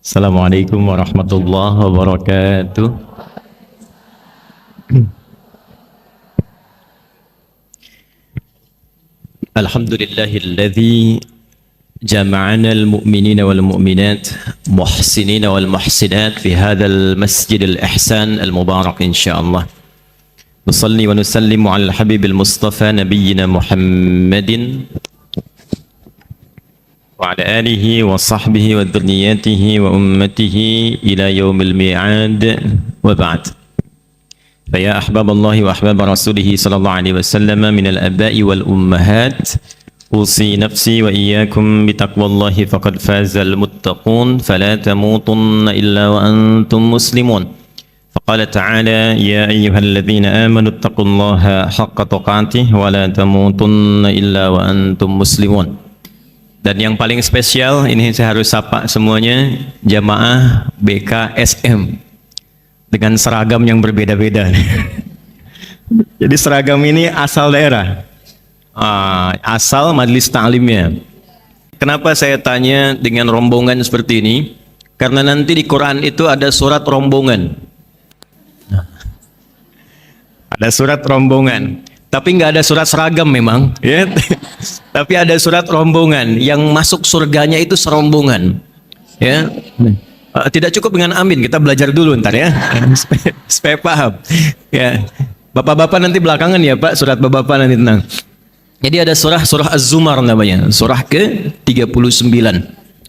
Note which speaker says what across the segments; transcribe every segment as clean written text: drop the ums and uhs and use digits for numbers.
Speaker 1: Assalamualaikum warahmatullahi wabarakatuh. Alhamdulillahilladzi jama'ana al-mu'minina wal-mu'minat muhsinina wal-muhsinat fi hadzal masjidil ihsan al-mubarak insyaallah. Nusalli wa nusallimu 'alal habibil mustafa nabiyyina Muhammadin wa ala alihi wa sahbihi wa dhurriyyatihi wa ummatihi ila yaumil mi'ad wa ba'd. Fa ya ahbaballahi wa ahbab rasulih sallallahu alaihi wasallam min al-aba'i wal ummahat usi nafsi wa iyyakum bi taqwallahi faqad fazal muttaqun fala tamutunna illa wa antum muslimun. Faqala ta'ala ya ayyuhalladzina amanu taqullaha haqqa tuqatih wa la tamutunna illa wa antum muslimun. Dan yang paling spesial ini saya harus sapa semuanya jamaah BKSM dengan seragam yang berbeda-beda. Jadi seragam ini asal daerah, asal majelis ta'limnya. Kenapa saya tanya dengan rombongan seperti ini? Karena nanti di Quran itu ada surat rombongan. Ada surat rombongan, tapi nggak ada surat seragam memang, ya. Tapi ada surat rombongan yang masuk surganya itu serombongan, ya. Tidak cukup dengan amin, kita belajar dulu ntar ya, supaya paham. Ya, bapak-bapak nanti belakangan ya Pak, surat bapak-bapak nanti tenang. Jadi ada surah Az-Zumar namanya, surah ke-39.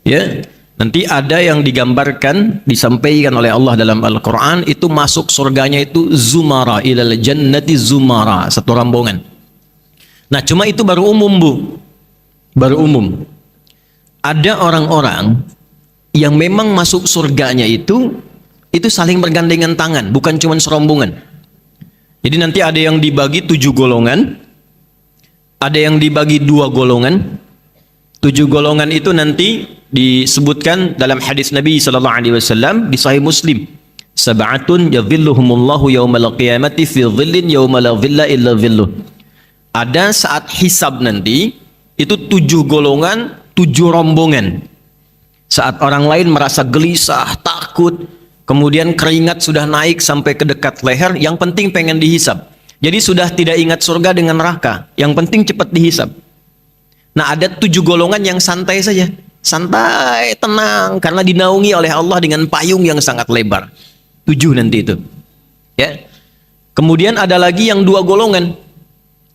Speaker 1: Ya. Nanti ada yang digambarkan, disampaikan oleh Allah dalam Al-Quran, itu masuk surganya itu Zumara, ilal jannati Zumara, satu rombongan. Nah cuma itu baru umum Bu, baru umum. Ada orang-orang yang memang masuk surganya itu saling bergandengan tangan, bukan cuma serombongan. Jadi nanti ada yang dibagi 7 golongan, ada yang dibagi 2 golongan. 7 golongan itu nanti disebutkan dalam hadis Nabi sallallahu alaihi wasallam di Sahih Muslim. Sab'atun yadhilluhumullahu yaumal qiyamati fi dhillin yauma la dhilla illa dhilluh. Ada saat hisab nanti itu 7 golongan, 7 rombongan. Saat orang lain merasa gelisah, takut, kemudian keringat sudah naik sampai ke dekat leher, yang penting pengen dihisab. Jadi sudah tidak ingat surga dengan neraka, yang penting cepat dihisab. Nah ada 7 golongan yang santai saja, santai, tenang, karena dinaungi oleh Allah dengan payung yang sangat lebar. 7 nanti itu, ya. Kemudian ada lagi yang 2 golongan,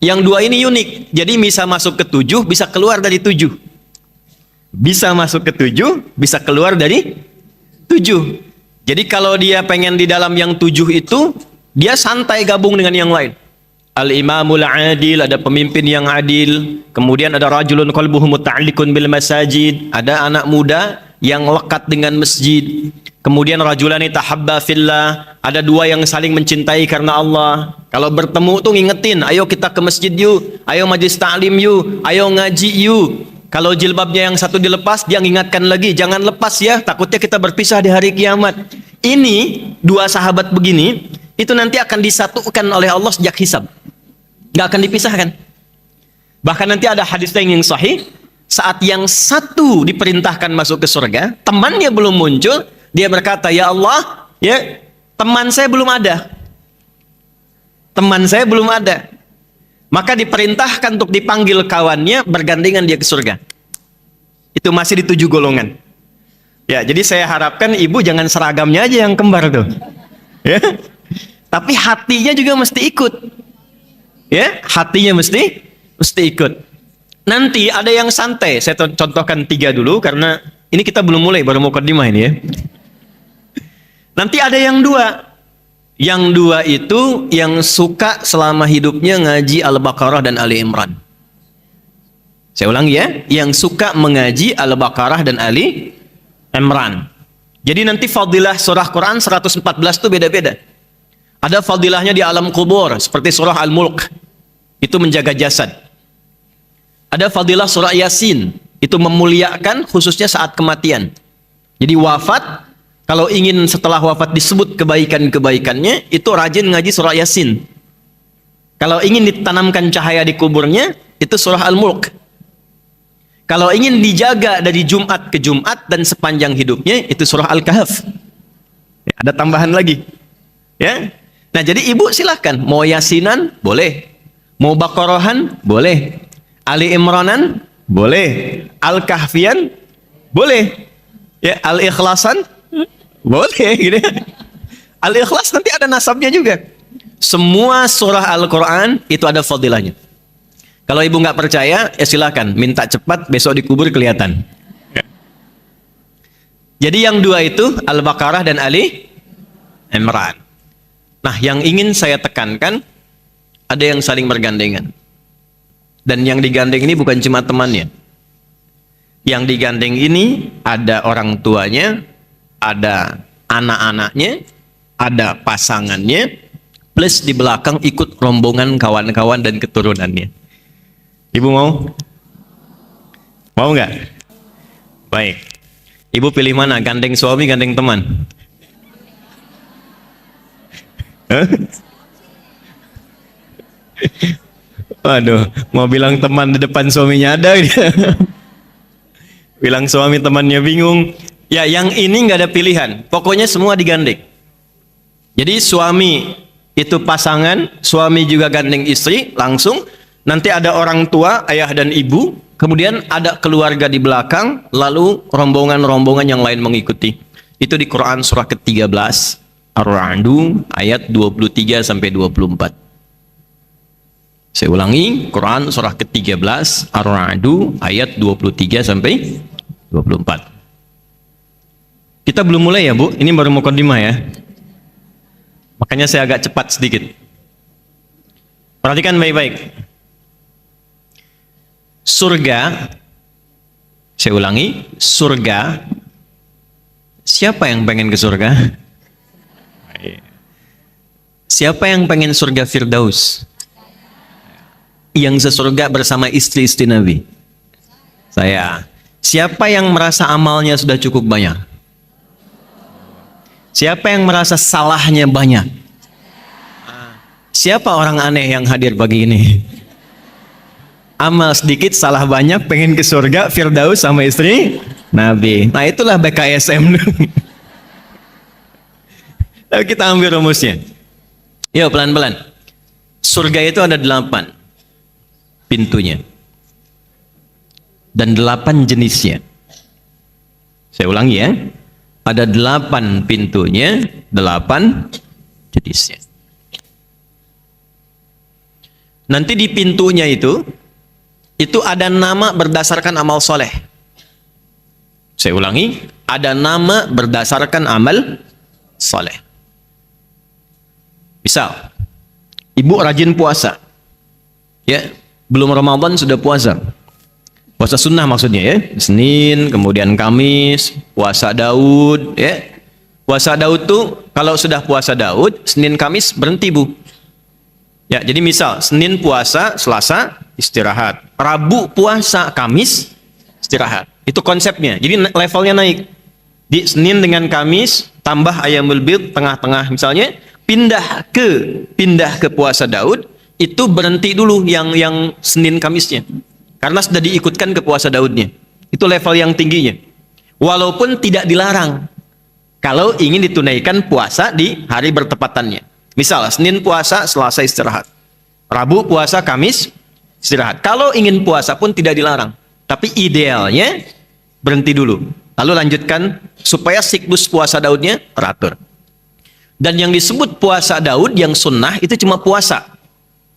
Speaker 1: yang 2 ini unik, jadi bisa masuk ke 7, bisa keluar dari 7, bisa masuk ke 7, bisa keluar dari 7. Jadi kalau dia pengen di dalam yang 7 itu, dia santai gabung dengan yang lain. Al-imamul adil, ada pemimpin yang adil. Kemudian ada rajulun qalbuhu muta'alliqun bil masajid, ada anak muda yang lekat dengan masjid. Kemudian rajulani tahabba fillah, ada 2 yang saling mencintai karena Allah. Kalau bertemu tuh ngingetin, ayo kita ke masjid yuk, ayo majlis ta'lim yuk, ayo ngaji yuk. Kalau jilbabnya yang satu dilepas, dia ngingatkan lagi, jangan lepas ya, takutnya kita berpisah di hari kiamat. Ini 2 sahabat begini, itu nanti akan disatukan oleh Allah sejak hisab. Nggak akan dipisahkan. Bahkan nanti ada hadis yang sahih, saat yang satu diperintahkan masuk ke surga, temannya belum muncul, dia berkata, ya Allah, ya teman saya belum ada. Teman saya belum ada. Maka diperintahkan untuk dipanggil kawannya, bergandengan dia ke surga. Itu masih di 7 golongan. Ya, jadi saya harapkan ibu jangan seragamnya aja yang kembar tuh. Ya. Tapi hatinya juga mesti ikut. Ya, hatinya mesti ikut. Nanti ada yang santai. Saya contohkan 3 dulu karena ini kita belum mulai, baru mau mukadimah ini ya. Nanti ada yang 2. Yang 2 itu yang suka selama hidupnya ngaji Al-Baqarah dan Ali Imran. Saya ulangi ya, yang suka mengaji Al-Baqarah dan Ali Imran. Jadi nanti fadilah surah Quran 114 itu beda-beda. Ada fadilahnya di alam kubur, seperti surah Al-Mulk, itu menjaga jasad. Ada fadilah surah Yasin, itu memuliakan khususnya saat kematian. Jadi wafat, kalau ingin setelah wafat disebut kebaikan-kebaikannya, itu rajin ngaji surah Yasin. Kalau ingin ditanamkan cahaya di kuburnya, itu surah Al-Mulk. Kalau ingin dijaga dari Jumat ke Jumat dan sepanjang hidupnya, itu surah Al-Kahf. Ya, ada tambahan lagi. Ya. Nah, jadi ibu silahkan. Mau Yasinan, boleh. Mau Baqarahan, boleh. Ali Imranan, boleh. Al-Kahfian, boleh. Ya, Al-Ikhlasan, boleh. Gitu. Al-Ikhlas nanti ada nasabnya juga. Semua surah Al-Quran itu ada fadilahnya. Kalau ibu nggak percaya, ya silakan. Minta cepat, besok dikubur kelihatan. Jadi yang dua itu, Al-Baqarah dan Ali Imran. Nah, yang ingin saya tekankan, ada yang saling bergandengan. Dan yang digandeng ini bukan cuma temannya. Yang digandeng ini ada orang tuanya, ada anak-anaknya, ada pasangannya, plus di belakang ikut rombongan kawan-kawan dan keturunannya. Ibu mau? Mau nggak? Baik. Ibu pilih mana? Gandeng suami, gandeng teman? Waduh, mau bilang teman di depan suaminya ada. Bilang suami temannya bingung. Ya, yang ini nggak ada pilihan. Pokoknya semua digandeng. Jadi suami itu pasangan, suami juga gandeng istri, langsung. Nanti ada orang tua, ayah dan ibu, kemudian ada keluarga di belakang, lalu rombongan-rombongan yang lain mengikuti. Itu di Quran surah ke-13, Ar-Ra'du, ayat 23 sampai 24. Saya ulangi, Quran surah ke-13, Ar-Ra'du, ayat 23 sampai 24. Kita belum mulai ya, Bu? Ini baru muqaddimah ya. Makanya saya agak cepat sedikit. Perhatikan baik-baik. Surga, saya ulangi, surga. Siapa yang pengen ke surga? Siapa yang pengen surga Firdaus? Yang sesurga bersama istri-istri Nabi? Saya. Siapa yang merasa amalnya sudah cukup banyak? Siapa yang merasa salahnya banyak? Siapa orang aneh yang hadir pagi ini? Amal sedikit, salah banyak, pengen ke surga, Firdaus sama istri Nabi. Nah, itulah BKSM. Lalu kita ambil rumusnya. Yuk, pelan-pelan. Surga itu ada 8 pintunya. Dan 8 jenisnya. Saya ulangi ya. Ada 8 pintunya, 8 jenisnya. Nanti di pintunya itu ada nama berdasarkan amal soleh. Saya ulangi, ada nama berdasarkan amal soleh. Misal, ibu rajin puasa. Ya, belum Ramadan sudah puasa. Puasa sunnah maksudnya ya. Senin, kemudian Kamis, puasa Daud ya. Puasa Daud tuh kalau sudah puasa Daud, Senin Kamis berhenti, Bu. Ya, jadi misal Senin puasa, Selasa istirahat. Rabu puasa, Kamis istirahat. Itu konsepnya. Jadi levelnya naik. Di Senin dengan Kamis tambah Ayyamul Bid tengah-tengah misalnya, pindah ke puasa Daud, itu berhenti dulu yang Senin Kamisnya. Karena sudah diikutkan ke puasa Daudnya. Itu level yang tingginya. Walaupun tidak dilarang kalau ingin ditunaikan puasa di hari bertepatannya. Misal Senin puasa, Selasa istirahat. Rabu puasa, Kamis istirahat. Kalau ingin puasa pun tidak dilarang. Tapi idealnya berhenti dulu. Lalu lanjutkan supaya siklus puasa Daudnya teratur. Dan yang disebut puasa Daud yang sunnah itu cuma puasa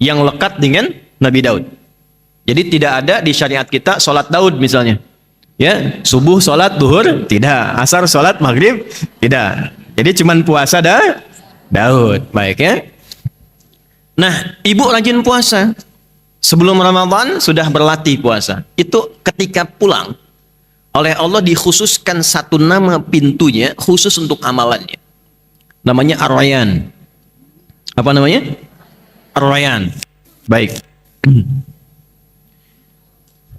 Speaker 1: yang lekat dengan Nabi Daud. Jadi tidak ada di syariat kita sholat Daud misalnya. Ya, subuh sholat duhur tidak, asar sholat maghrib tidak. Jadi cuman puasa Daud. Baik ya. Nah, ibu rajin puasa. Sebelum Ramadan sudah berlatih puasa. Itu ketika pulang oleh Allah dikhususkan satu nama pintunya khusus untuk amalannya. Namanya Ar-Rayyan. Apa namanya? Ar-Rayyan. Baik.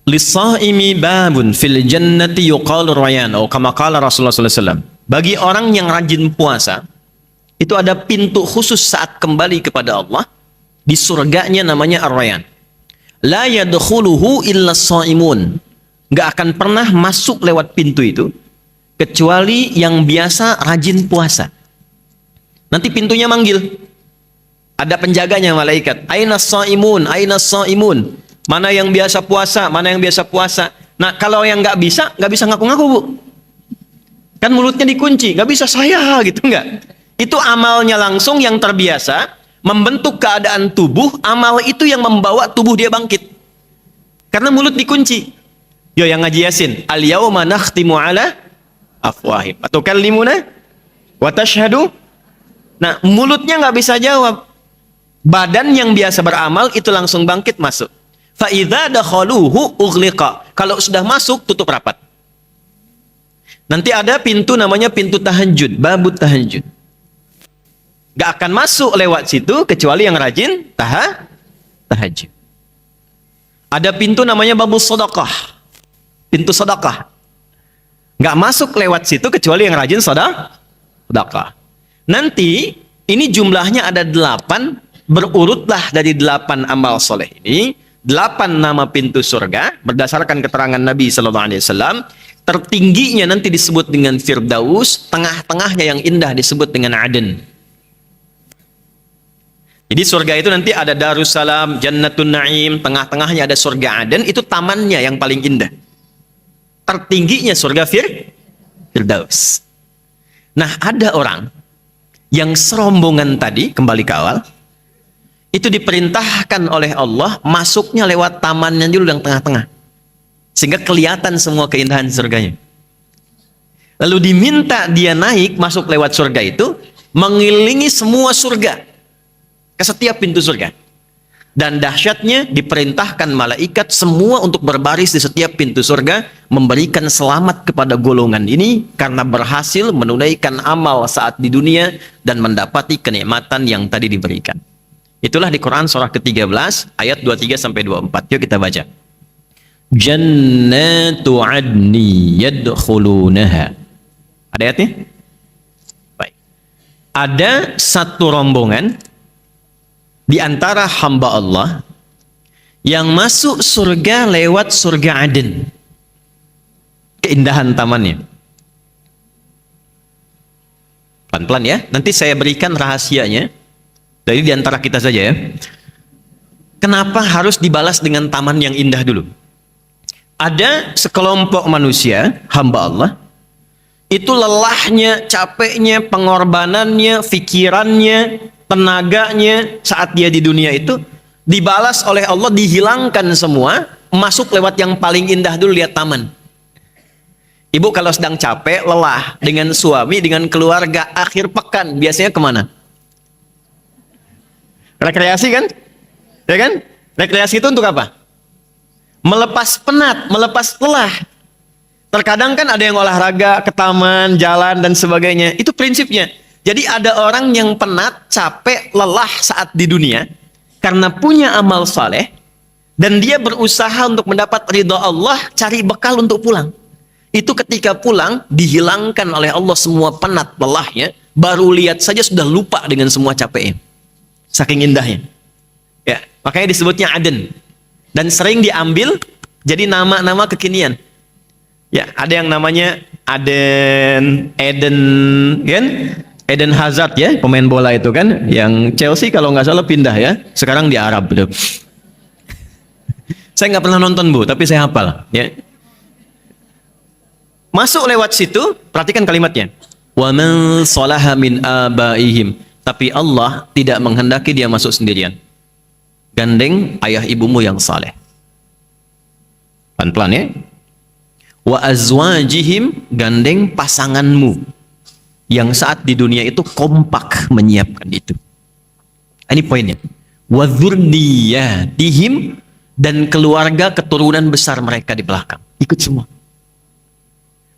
Speaker 1: Lis-shaimi babun fil jannati yuqalu Rayyan, atau kama qala Rasulullah sallallahu alaihi wasallam. Bagi orang yang rajin puasa, itu ada pintu khusus saat kembali kepada Allah di surganya namanya Ar-Rayyan. La yadkhuluhu illa shaimun. nggak akan pernah masuk lewat pintu itu kecuali yang biasa rajin puasa. Nanti pintunya manggil. Ada penjaganya malaikat. Aina shaimun, aina shaimun. Mana yang biasa puasa, mana yang biasa puasa. Nah, kalau yang nggak bisa ngaku-ngaku, Bu. Kan mulutnya dikunci, nggak bisa saya gitu, nggak. Itu amalnya langsung yang terbiasa membentuk keadaan tubuh, amal itu yang membawa tubuh dia bangkit. Karena mulut dikunci. Yo yang ngaji Yasin, al-yauma nakhtimu ala afwahim atau kallimuna wa tashhadu. Nah, mulutnya nggak bisa jawab. Badan yang biasa beramal itu langsung bangkit masuk. Fa idza dakhaluhu ughliqa. Kalau sudah masuk tutup rapat. Nanti ada pintu namanya pintu tahajud, babut tahajud. Gak akan masuk lewat situ kecuali yang rajin tahajud. Ada pintu namanya babus sedekah. Pintu sedekah. Gak masuk lewat situ kecuali yang rajin sedekah. Nanti ini jumlahnya ada 8, berurutlah dari 8 amal soleh ini, 8 nama pintu surga berdasarkan keterangan Nabi sallallahu alaihi wasallam. Tertingginya nanti disebut dengan Firdaus, tengah-tengahnya yang indah disebut dengan Aden. Jadi surga itu nanti ada Darussalam, Jannatun Naim, tengah-tengahnya ada surga Aden, itu tamannya yang paling indah. Tertingginya surga Firdaus. Nah, ada orang yang serombongan tadi, kembali ke awal, itu diperintahkan oleh Allah masuknya lewat tamannya dulu yang tengah-tengah. Sehingga kelihatan semua keindahan surganya. Lalu diminta dia naik masuk lewat surga itu, mengelilingi semua surga. Ke setiap pintu surga. Dan dahsyatnya diperintahkan malaikat semua untuk berbaris di setiap pintu surga, memberikan selamat kepada golongan ini karena berhasil menunaikan amal saat di dunia dan mendapati kenikmatan yang tadi diberikan. Itulah di Quran surah ke-13 ayat 23 sampai 24. Yuk kita baca. Jannatu adni yadkhulunaha. Ada ayatnya? Baik. Ada satu rombongan di antara hamba Allah yang masuk surga lewat surga Aden. Keindahan tamannya. Pelan-pelan ya. Nanti saya berikan rahasianya. Dari di antara kita saja ya. Kenapa harus dibalas dengan taman yang indah dulu? Ada sekelompok manusia, hamba Allah, itu lelahnya, capeknya, pengorbanannya, pikirannya, tenaganya saat dia di dunia itu dibalas oleh Allah, dihilangkan semua, masuk lewat yang paling indah dulu, lihat taman. Ibu kalau sedang capek, lelah dengan suami, dengan keluarga, akhir pekan biasanya kemana? Rekreasi kan? Ya kan? Rekreasi itu untuk apa? Melepas penat, melepas lelah. Terkadang kan ada yang olahraga ke taman, jalan dan sebagainya. Itu prinsipnya. Jadi ada orang yang penat, capek, lelah saat di dunia karena punya amal saleh dan dia berusaha untuk mendapat ridha Allah, cari bekal untuk pulang. Itu ketika pulang dihilangkan oleh Allah semua penat, lelahnya, baru lihat saja sudah lupa dengan semua capeknya. Saking indahnya. Ya, makanya disebutnya Aden. Dan sering diambil jadi nama-nama kekinian. Ya, ada yang namanya Aden, Eden, kan? Eden Hazard ya, pemain bola itu kan, yang Chelsea kalau nggak salah pindah ya, sekarang di Arab itu. Saya nggak pernah nonton Bu, tapi saya hafal. Ya. Masuk lewat situ, perhatikan kalimatnya. Wa man salaha min abaihim. Tapi Allah tidak menghendaki dia masuk sendirian. Gandeng ayah ibumu yang saleh. Pelan-pelan ya. Wa azwajihim, gandeng pasanganmu yang saat di dunia itu kompak menyiapkan itu. Ini poinnya. Wa dzurriyyatihim, dan keluarga keturunan besar mereka di belakang. Ikut semua.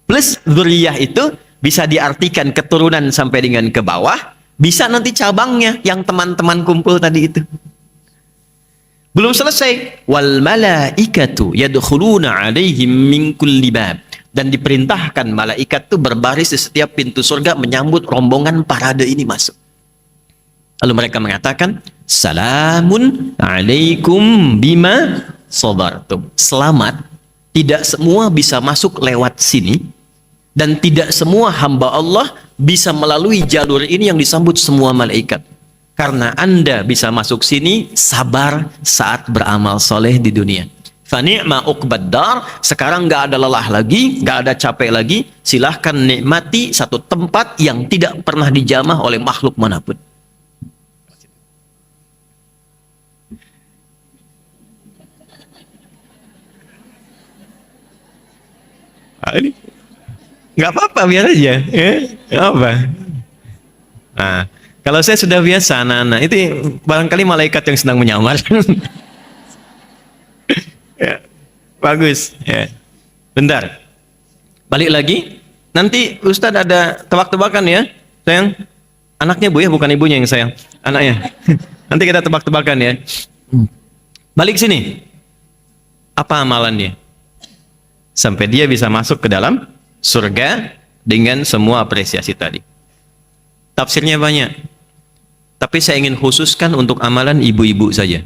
Speaker 1: Plus dzurriyyah itu bisa diartikan keturunan sampai dengan ke bawah, bisa nanti cabangnya yang teman-teman kumpul tadi itu. Belum selesai. Wal malaikatu yadkhuluna 'alaihim min kulli bab, dan diperintahkan malaikat itu berbaris di setiap pintu surga menyambut rombongan parade ini masuk. Lalu mereka mengatakan, "Salamun 'alaikum bima sabartum." Selamat tidak semua bisa masuk lewat sini, dan tidak semua hamba Allah bisa melalui jalur ini yang disambut semua malaikat. Karena Anda bisa masuk sini, sabar saat beramal soleh di dunia. Fani'ma uqbad dar, sekarang nggak ada lelah lagi, nggak ada capek lagi, silahkan nikmati satu tempat yang tidak pernah dijamah oleh makhluk manapun. Ini nggak apa-apa, biar aja, ya, nggak apa. Nah, kalau saya sudah biasa, anak-anak itu barangkali malaikat yang sedang menyamar. Ya, bagus. Ya. Bentar, balik lagi. Nanti Ustadz ada tebak-tebakan ya, sayang. Anaknya bu ya, bukan ibunya yang sayang, anaknya. Nanti kita tebak-tebakan ya. Balik sini. Apa amalannya? Sampai dia bisa masuk ke dalam surga dengan semua apresiasi tadi. Tafsirnya banyak, tapi saya ingin khususkan untuk amalan ibu-ibu saja.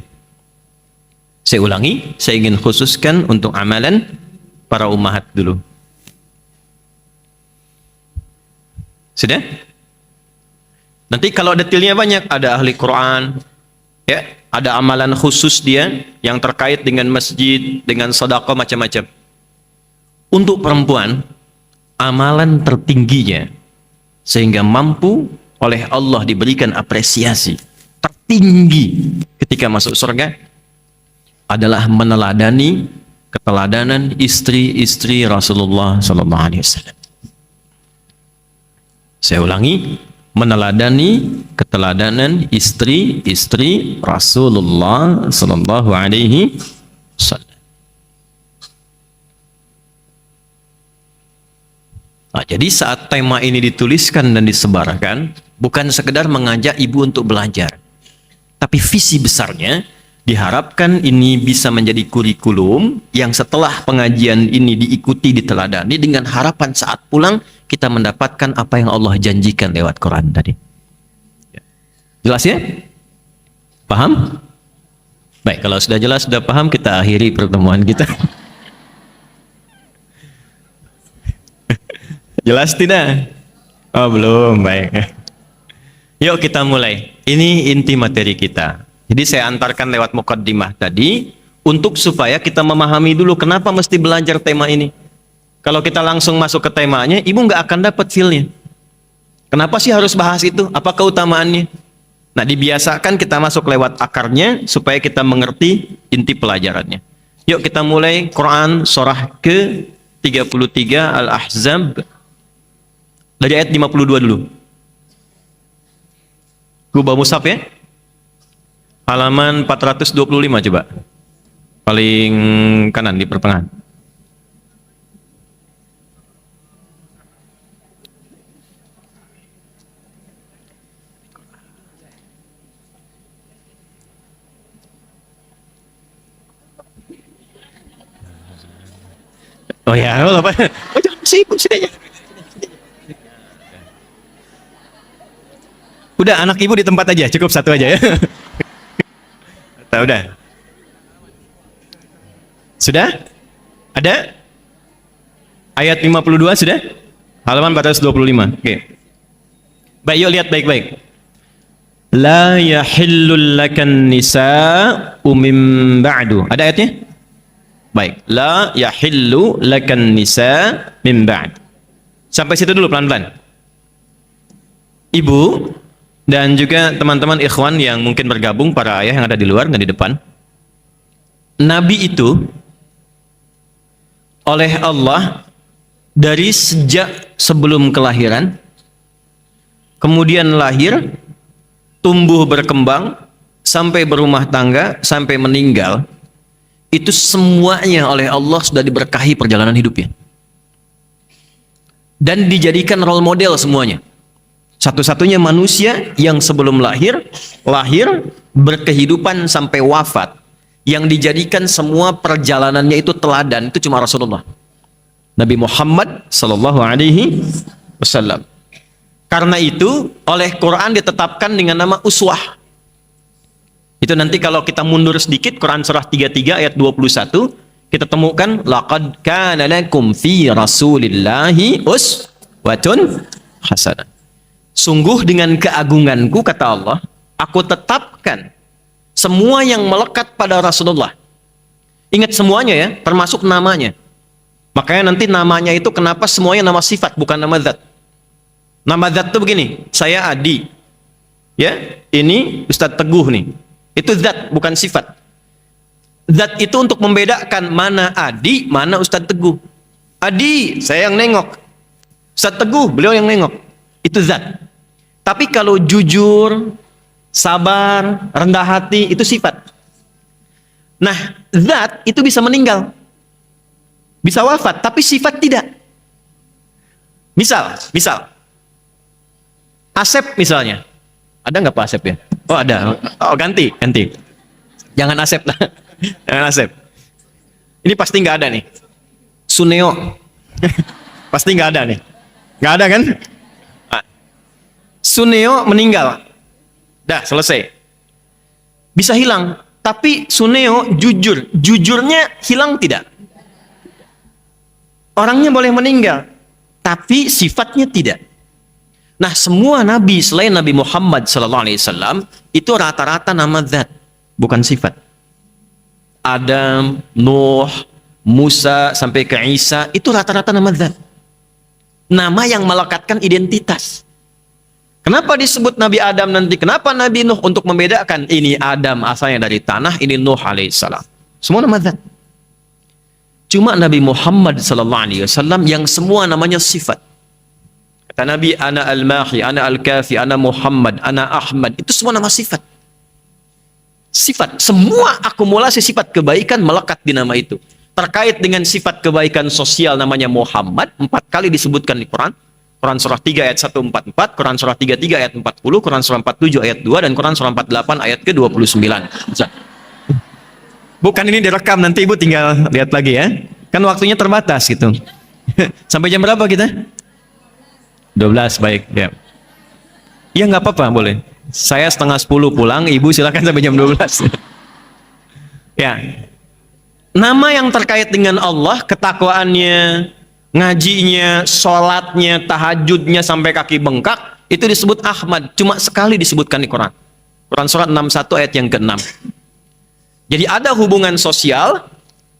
Speaker 1: Saya ulangi, saya ingin khususkan untuk amalan para ummahat dulu. Sudah? Nanti kalau detailnya banyak, ada ahli Quran, ya, ada amalan khusus dia yang terkait dengan masjid, dengan sedekah, macam-macam. Untuk perempuan, amalan tertingginya sehingga mampu oleh Allah diberikan apresiasi tertinggi ketika masuk surga adalah meneladani keteladanan istri-istri Rasulullah sallallahu alaihi wasallam. Saya ulangi, meneladani keteladanan istri-istri Rasulullah sallallahu alaihi wasallam. Nah, jadi saat tema ini dituliskan dan disebarkan, bukan sekedar mengajak ibu untuk belajar, tapi visi besarnya diharapkan ini bisa menjadi kurikulum yang setelah pengajian ini diikuti, diteladani, dengan harapan saat pulang kita mendapatkan apa yang Allah janjikan lewat Quran tadi. Jelas ya? Paham? Baik, kalau sudah jelas, sudah paham, kita akhiri pertemuan kita. Jelas tidak? Oh belum, baik. Yuk kita mulai. Ini inti materi kita. Jadi saya antarkan lewat mukaddimah tadi untuk supaya kita memahami dulu kenapa mesti belajar tema ini. Kalau kita langsung masuk ke temanya, ibu nggak akan dapat feel-nya. Kenapa sih harus bahas itu? Apa keutamaannya? Nah, dibiasakan kita masuk lewat akarnya supaya kita mengerti inti pelajarannya. Yuk kita mulai. Quran surah ke-33 Al-Ahzab dari ayat 52 dulu. Gubah mushaf ya. Halaman 425 coba. Paling kanan di pertengahan. Oh ya, apa? Oh jangan sibuk sini aja. Udah, anak ibu di tempat aja, cukup satu aja ya. Udah. Sudah? Ada? Ayat 52 sudah? Halaman 425. Oke. Baik, yuk lihat baik-baik. La yahillul lakan nisa'u min ba'du. Ada ayatnya? Baik. La yahillu lakan nisa' min ba'd. Sampai situ dulu pelan-pelan. Ibu dan juga teman-teman ikhwan yang mungkin bergabung, para ayah yang ada di luar dan di depan. Nabi itu oleh Allah dari sejak sebelum kelahiran, kemudian lahir, tumbuh berkembang, sampai berumah tangga, sampai meninggal, itu semuanya oleh Allah sudah diberkahi perjalanan hidupnya. Dan dijadikan role model semuanya. Satu-satunya manusia yang sebelum lahir, berkehidupan sampai wafat, yang dijadikan semua perjalanannya itu teladan, itu cuma Rasulullah. Nabi Muhammad sallallahu alaihi wasallam. Karena itu, oleh Quran ditetapkan dengan nama uswah. Itu nanti kalau kita mundur sedikit, Quran surah 33 ayat 21, kita temukan laqad kana lakum fi rasulillahi uswatun hasanah. Sungguh dengan keagunganku, kata Allah, aku tetapkan semua yang melekat pada Rasulullah. Ingat semuanya ya, termasuk namanya. Makanya nanti namanya itu kenapa semuanya nama sifat, bukan nama zat. Nama zat itu begini, saya Adi. Ya, ini Ustadz Teguh nih. Itu zat, bukan sifat. Zat itu untuk membedakan mana Adi, mana Ustadz Teguh. Adi, saya yang nengok. Ustadz Teguh, beliau yang nengok. Itu zat. Tapi kalau jujur, sabar, rendah hati, itu sifat. Nah, zat itu bisa meninggal. Bisa wafat, tapi sifat tidak. Misal. Asep misalnya. Ada nggak Pak Asep ya? Oh ada. Oh ganti. Jangan Asep lah. Jangan Asep. Ini pasti nggak ada nih. Suneo. Pasti nggak ada nih. Nggak ada kan? Nah. Suneo meninggal. Dah selesai. Bisa hilang. Tapi Suneo jujur. Jujurnya hilang tidak? Orangnya boleh meninggal. Tapi sifatnya tidak. Nah, semua nabi selain Nabi Muhammad SAW itu rata-rata nama zat, bukan sifat. Adam, Nuh, Musa sampai ke Isa itu rata-rata nama zat. Nama yang melekatkan identitas. Kenapa disebut Nabi Adam nanti? Kenapa Nabi Nuh? Untuk membedakan ini Adam asalnya dari tanah, ini Nuh alaihissalam. Semua nama zat. Cuma Nabi Muhammad SAW yang semua namanya sifat. Kata Nabi, ana al-mahi, ana al-kafi, ana Muhammad, ana Ahmad. Itu semua nama sifat. Sifat. Semua akumulasi sifat kebaikan melekat di nama itu. Terkait dengan sifat kebaikan sosial namanya Muhammad, 4 kali disebutkan di Quran. Quran surah 3 ayat 144, Quran surah 33 ayat 40, Quran surah 47 ayat 2, dan Quran surah 48 ayat ke-29. Bukan ini direkam, nanti Ibu tinggal lihat lagi ya. Kan waktunya terbatas gitu. Sampai jam berapa kita? 12, baik. Ya, ya nggak apa-apa, boleh. Saya setengah 10 pulang, Ibu silakan sampai jam 12. Ya. Nama yang terkait dengan Allah, ketakwaannya, ngajinya, sholatnya, tahajudnya sampai kaki bengkak, itu disebut Ahmad. Cuma sekali disebutkan di Quran. Quran surat 61 ayat yang ke-6. Jadi ada hubungan sosial,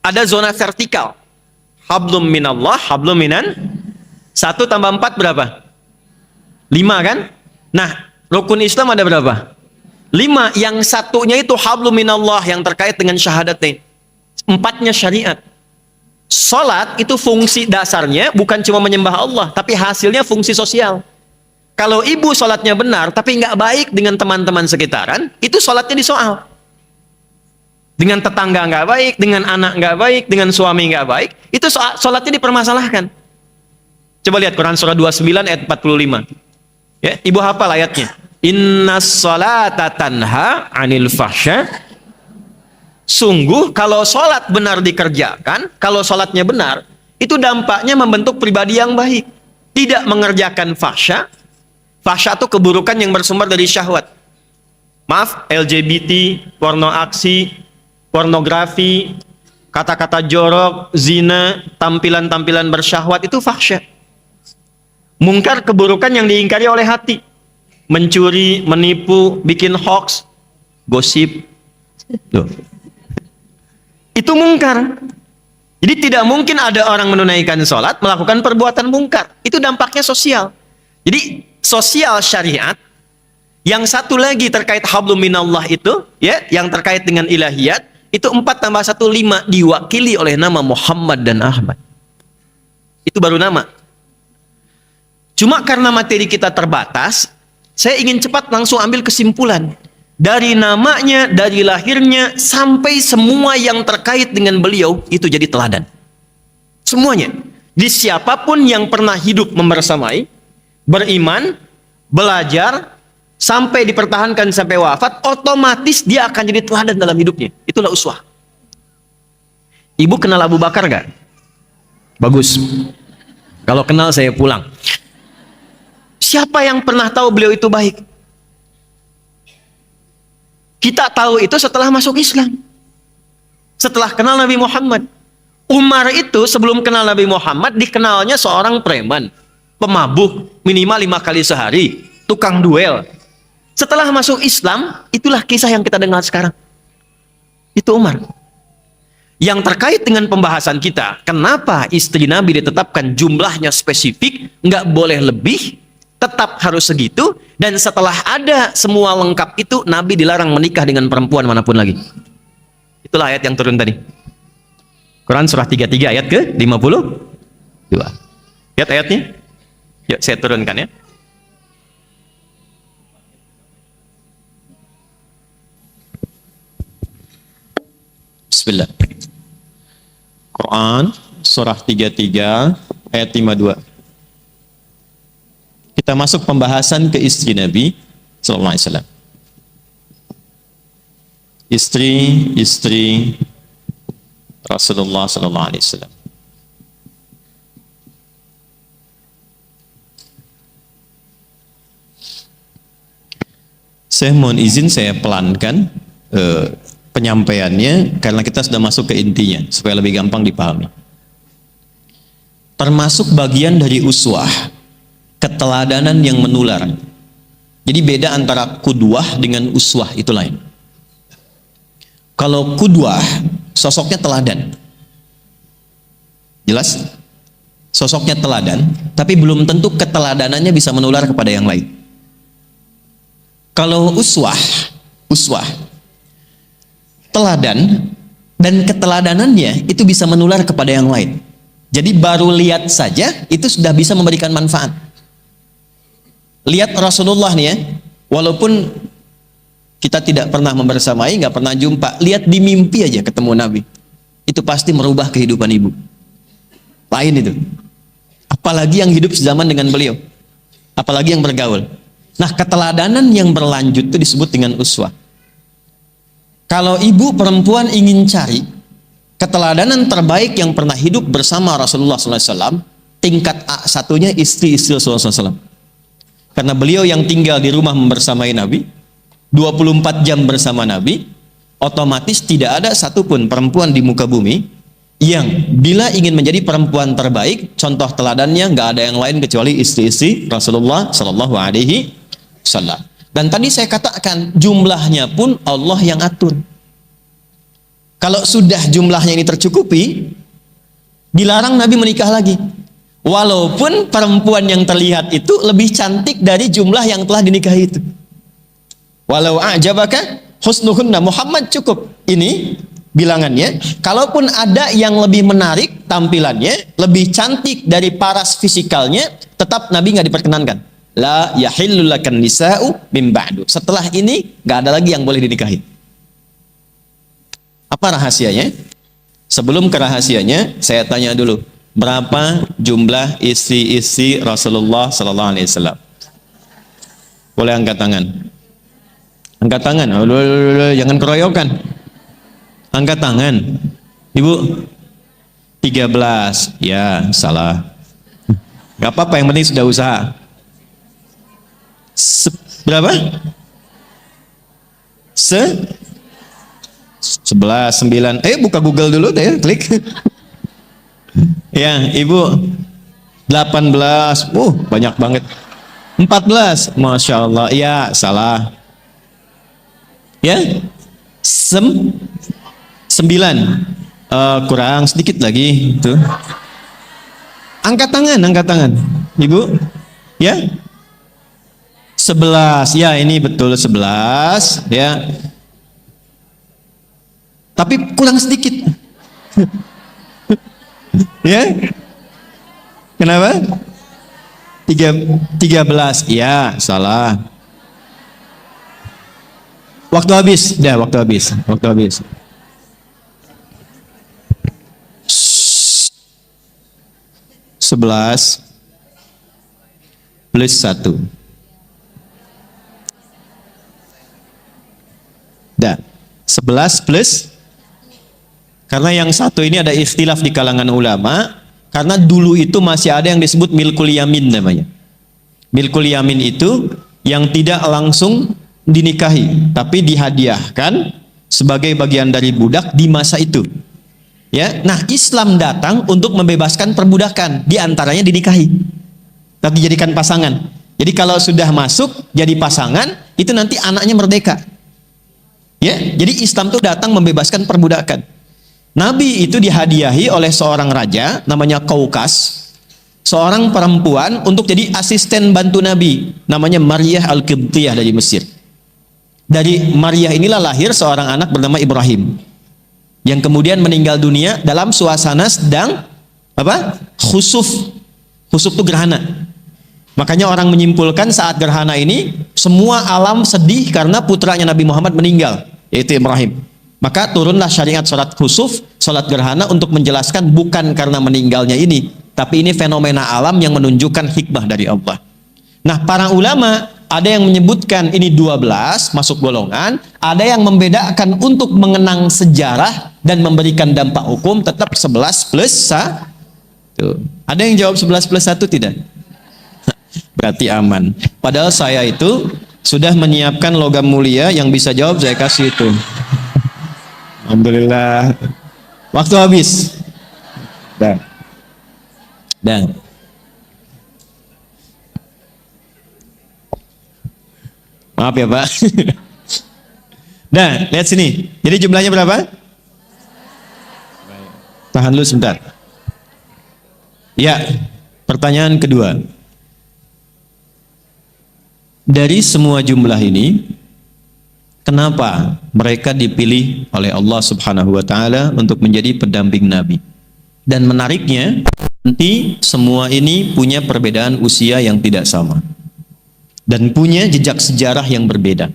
Speaker 1: ada zona vertikal. Hablum minallah, hablum minan. 1 tambah 4 berapa? 5 kan? Nah, rukun Islam ada berapa? 5. Yang satunya itu hablum minallah yang terkait dengan syahadatain. 4-nya syariat. Salat itu fungsi dasarnya bukan cuma menyembah Allah, tapi hasilnya fungsi sosial. Kalau ibu salatnya benar, tapi nggak baik dengan teman-teman sekitaran, itu salatnya disoal. Dengan tetangga nggak baik, dengan anak nggak baik, dengan suami nggak baik, itu sholatnya dipermasalahkan. Coba lihat Quran surah 29 ayat 45. Ya, ibu hafal ayatnya. Inna sholata tanha anil fahsya. Sungguh kalau sholat benar dikerjakan, kalau sholatnya benar, itu dampaknya membentuk pribadi yang baik. Tidak mengerjakan fahsya. Fahsya itu keburukan yang bersumber dari syahwat. Maaf, LGBT, porno aksi, pornografi, kata-kata jorok, zina, tampilan-tampilan bersyahwat, itu fahsya. Mungkar, keburukan yang diingkari oleh hati. Mencuri, menipu, bikin hoax, gosip. Tuh. Itu mungkar. Jadi tidak mungkin ada orang menunaikan sholat melakukan perbuatan mungkar. Itu dampaknya sosial. Jadi sosial syariat. Yang satu lagi terkait hablum minallah itu, ya, yang terkait dengan ilahiyat, itu 4 tambah 1, 5 diwakili oleh nama Muhammad dan Ahmad. Itu baru nama. Cuma karena materi kita terbatas, saya ingin cepat langsung ambil kesimpulan. Dari namanya, dari lahirnya, sampai semua yang terkait dengan beliau, itu jadi teladan. Semuanya. Di siapapun yang pernah hidup membersamai, beriman, belajar, sampai dipertahankan sampai wafat, otomatis dia akan jadi teladan dalam hidupnya. Itulah uswah. Ibu kenal Abu Bakar gak? Bagus. Kalau kenal saya pulang. Siapa yang pernah tahu beliau itu baik? Kita tahu itu setelah masuk Islam. Setelah kenal Nabi Muhammad. Umar itu sebelum kenal Nabi Muhammad dikenalnya seorang preman, pemabuk, minimal 5 kali sehari, tukang duel. Setelah masuk Islam, itulah kisah yang kita dengar sekarang. Itu Umar. Yang terkait dengan pembahasan kita, kenapa istri Nabi ditetapkan jumlahnya spesifik, nggak boleh lebih, tetap harus segitu, dan setelah ada semua lengkap itu, Nabi dilarang menikah dengan perempuan manapun lagi. Itulah ayat yang turun tadi. Quran surah 33 ayat ke-52. Lihat ayatnya. Yuk saya turunkan ya. Bismillah. Quran surah 33 ayat 52. Kita masuk pembahasan ke istri Nabi sallallahu alaihi wasallam. Istri Rasulullah sallallahu alaihi wasallam. Saya mohon izin saya pelankan penyampaiannya karena kita sudah masuk ke intinya supaya lebih gampang dipahami. Termasuk bagian dari uswah, keteladanan yang menular. Jadi beda antara kudwah dengan uswah, itu lain. Kalau kudwah sosoknya teladan, jelas sosoknya teladan, tapi belum tentu keteladanannya bisa menular kepada yang lain. Kalau uswah teladan dan keteladanannya itu bisa menular kepada yang lain. Jadi baru lihat saja itu sudah bisa memberikan manfaat. Lihat Rasulullah nih ya, walaupun kita tidak pernah membersamai, nggak pernah jumpa, lihat di mimpi aja ketemu Nabi, itu pasti merubah kehidupan ibu. Lain itu. Apalagi yang hidup sezaman dengan beliau, apalagi yang bergaul. Nah, keteladanan yang berlanjut itu disebut dengan uswah. Kalau ibu perempuan ingin cari keteladanan terbaik yang pernah hidup bersama Rasulullah SAW, tingkat A1-nya istri-istri Rasulullah SAW. Karena beliau yang tinggal di rumah membersamai Nabi, 24 jam bersama Nabi, otomatis tidak ada satupun perempuan di muka bumi yang bila ingin menjadi perempuan terbaik, contoh teladannya nggak ada yang lain kecuali istri-istri Rasulullah SAW. Dan tadi saya katakan jumlahnya pun Allah yang atur. Kalau sudah jumlahnya ini tercukupi, dilarang Nabi menikah lagi. Walaupun perempuan yang terlihat itu lebih cantik dari jumlah yang telah dinikahi itu. Walau a'jabaka husnuhunna, Muhammad cukup ini bilangannya. Kalaupun ada yang lebih menarik tampilannya, lebih cantik dari paras fisikalnya, tetap Nabi nggak diperkenankan. La yahillu lakan nisa'u min ba'du. Setelah ini nggak ada lagi yang boleh dinikahi. Apa rahasianya? Sebelum ke rahasianya, saya tanya dulu, berapa jumlah istri-istri Rasulullah sallallahu alaihi wasallam? Boleh angkat tangan? Angkat tangan. Jangan keroyokan. Angkat tangan. Ibu 13. Ya, salah. Gak apa-apa, yang penting sudah usaha. Berapa? 11, 9. Buka Google dulu deh, klik. Ya, Ibu 18. Banyak banget. 14. Masya Allah. Ya, salah. Ya, 9. Kurang sedikit lagi. Tuh. Angkat tangan. Ibu. Ya. 11. Ya, ini betul 11. Ya. Tapi kurang sedikit. Ya. Kenapa? 13. Ya, salah. Waktu habis. 11 plus 1. Dah. 11 plus, karena yang satu ini ada ikhtilaf di kalangan ulama, karena dulu itu masih ada yang disebut milkul yamin namanya. Milkul yamin itu yang tidak langsung dinikahi, tapi dihadiahkan sebagai bagian dari budak di masa itu.
Speaker 2: Ya, nah Islam datang untuk membebaskan perbudakan, di antaranya dinikahi atau dijadikan pasangan. Jadi kalau sudah masuk jadi pasangan, itu nanti anaknya merdeka. Ya, jadi Islam itu datang membebaskan perbudakan. Nabi itu dihadiahi oleh seorang raja namanya Kaukas, seorang perempuan untuk jadi asisten bantu Nabi, namanya Maryah Al-Qibtiyah dari Mesir. Dari Maryah inilah lahir seorang anak bernama Ibrahim, yang kemudian meninggal dunia dalam suasana sedang apa? Khusuf. Khusuf itu gerhana. Makanya orang menyimpulkan saat gerhana ini semua alam sedih karena putranya Nabi Muhammad meninggal, yaitu Ibrahim. Maka turunlah syariat salat khusuf, salat gerhana untuk menjelaskan bukan karena meninggalnya ini, tapi ini fenomena alam yang menunjukkan hikmah dari Allah. Nah, para ulama ada yang menyebutkan ini 12 masuk golongan, ada yang membedakan untuk mengenang sejarah dan memberikan dampak hukum tetap 11 plus 1. Ada yang jawab 11 plus 1 tidak? Berarti aman. Padahal saya itu sudah menyiapkan logam mulia yang bisa jawab, saya kasih itu. Alhamdulillah. Waktu habis. Dan maaf ya Pak. Nah, lihat sini. Jadi jumlahnya berapa? Tahan dulu sebentar. Ya, pertanyaan kedua. Dari semua jumlah ini, kenapa mereka dipilih oleh Allah Subhanahu wa taala untuk menjadi pendamping Nabi? Dan menariknya, nanti semua ini punya perbedaan usia yang tidak sama dan punya jejak sejarah yang berbeda.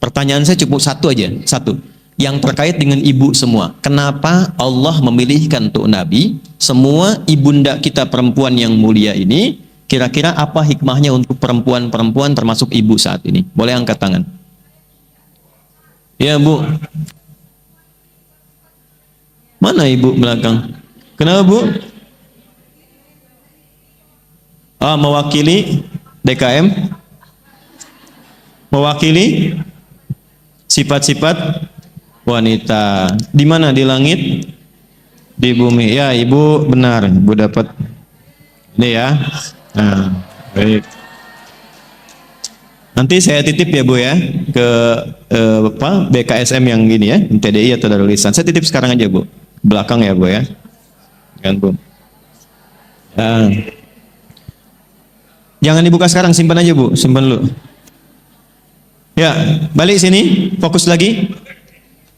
Speaker 2: Pertanyaan saya cukup satu aja, satu. Yang terkait dengan ibu semua. Kenapa Allah memilihkan untuk Nabi, semua ibunda kita perempuan yang mulia ini, kira-kira apa hikmahnya untuk perempuan-perempuan termasuk ibu saat ini? Boleh angkat tangan. Ya Bu. Mana ibu belakang? Kenapa Bu? Mewakili DKM? Mewakili sifat-sifat wanita. Di mana? Di langit? Di bumi. Ya, Ibu benar. Ibu dapat ini ya. Nah, baik. Nanti saya titip ya Bu ya ke BKSM yang gini ya, TDI atau Darul Ihsan. Saya titip sekarang aja Bu. Belakang ya Bu ya. Kan Bu. Jangan dibuka sekarang, simpan aja Bu, simpan dulu. Ya, balik sini, fokus lagi.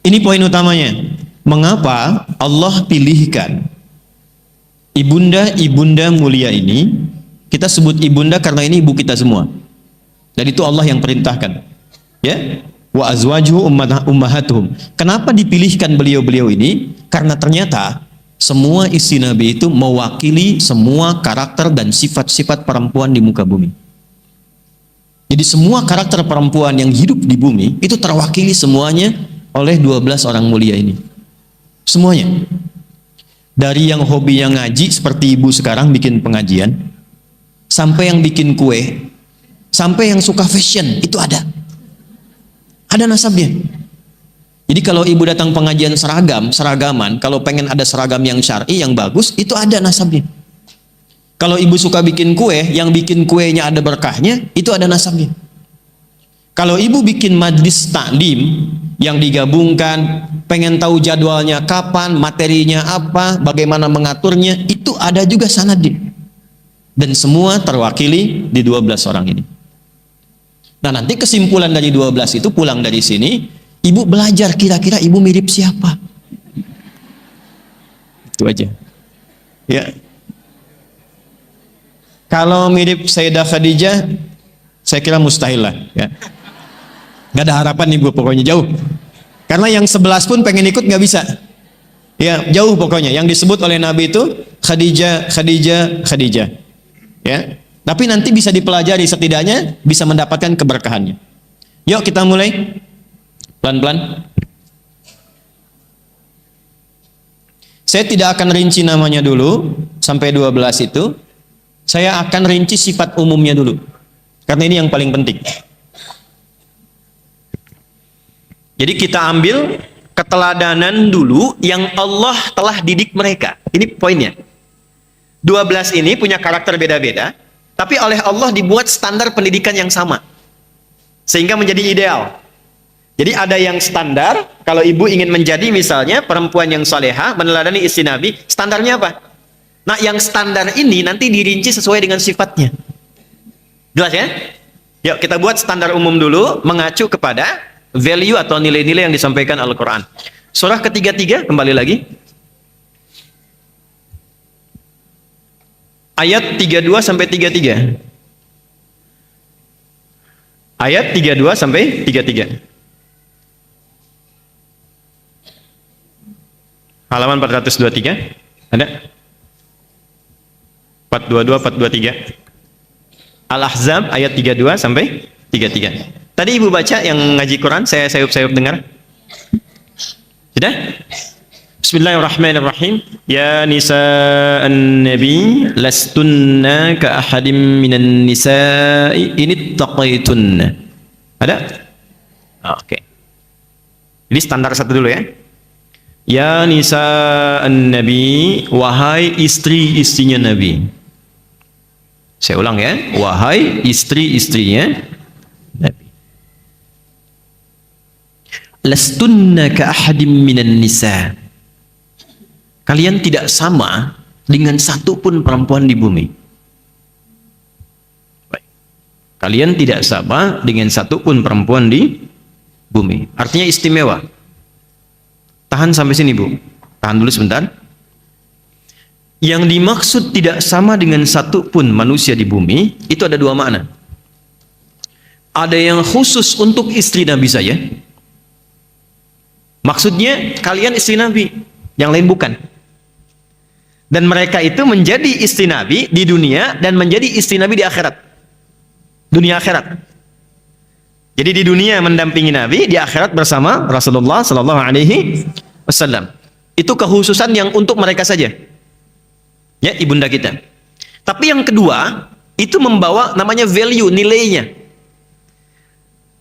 Speaker 2: Ini poin utamanya. Mengapa Allah pilihkan ibunda-ibunda mulia ini? Kita sebut ibunda karena ini ibu kita semua. Dan itu Allah yang perintahkan. Ya, wa azwajuhu ummahatuhum. Kenapa dipilihkan beliau-beliau ini? Karena ternyata semua isi Nabi itu mewakili semua karakter dan sifat-sifat perempuan di muka bumi. Jadi semua karakter perempuan yang hidup di bumi itu terwakili semuanya oleh 12 orang mulia ini. Semuanya. Dari yang hobinya ngaji seperti ibu sekarang bikin pengajian, sampai yang bikin kue, sampai yang suka fashion, itu ada. Ada nasabnya. Jadi kalau ibu datang pengajian seragaman, kalau pengen ada seragam yang syar'i, yang bagus, itu ada nasabnya. Kalau ibu suka bikin kue, yang bikin kuenya ada berkahnya, itu ada nasabnya. Kalau ibu bikin majlis taklim yang digabungkan, pengen tahu jadwalnya kapan, materinya apa, bagaimana mengaturnya, itu ada juga sanadnya. Dan semua terwakili di 12 orang ini. Nah, nanti kesimpulan dari 12 itu pulang dari sini, ibu belajar kira-kira ibu mirip siapa. Itu aja. Ya. Kalau mirip Sayyidah Khadijah, saya kira mustahil lah. Ya. Gak ada harapan ibu, pokoknya jauh. Karena yang 11 pun pengen ikut gak bisa. Ya, jauh pokoknya. Yang disebut oleh Nabi itu Khadijah, Khadijah, Khadijah. Ya. Tapi nanti bisa dipelajari, setidaknya bisa mendapatkan keberkahannya. Yuk kita mulai. Pelan-pelan. Saya tidak akan rinci namanya dulu sampai 12 itu. Saya akan rinci sifat umumnya dulu. Karena ini yang paling penting. Jadi kita ambil
Speaker 1: keteladanan dulu yang Allah telah didik mereka. Ini poinnya. 12 ini punya karakter beda-beda, tapi oleh Allah dibuat standar pendidikan yang sama. Sehingga menjadi ideal. Jadi ada yang standar, kalau ibu ingin menjadi misalnya perempuan yang salehah, meneladani istri Nabi, standarnya apa? Nah, yang standar ini nanti dirinci sesuai dengan sifatnya. Jelas ya? Yuk kita buat standar umum dulu, mengacu kepada value atau nilai-nilai yang disampaikan Al-Quran. Surah ke-33, kembali lagi. Ayat 32 sampai 33. Ayat 32 sampai 33. Halaman 423. Ada? 422, 423. Al-Ahzab ayat 32 sampai 33. Tadi ibu baca yang ngaji Quran, saya sayup-sayup dengar. Sudah? Bismillahirrahmanirrahim. Ya nisa'an nabi lastunna ka ahadim minan nisa'i inittaqaitunna. Ada? Oke. Jadi standar satu dulu ya. Ya nisa'an nabi, wahai istri-istrinya Nabi. Saya ulang ya, wahai istri-istrinya Nabi. Lastunna ka ahadim minan nisa'. Kalian tidak sama dengan satu pun perempuan di bumi. Baik. Kalian tidak sama dengan satu pun perempuan di bumi. Artinya istimewa. Tahan sampai sini, Bu. Tahan dulu sebentar. Yang dimaksud tidak sama dengan satu pun manusia di bumi, itu ada dua makna. Ada yang khusus untuk istri Nabi saja. Maksudnya, kalian istri Nabi, yang lain bukan. Dan mereka itu menjadi istri Nabi di dunia dan menjadi istri Nabi di akhirat. Dunia akhirat. Jadi di dunia mendampingi Nabi, di akhirat bersama Rasulullah sallallahu alaihi wasallam. Itu kekhususan yang untuk mereka saja. Ya, ibunda kita. Tapi yang kedua, itu membawa namanya value, nilainya.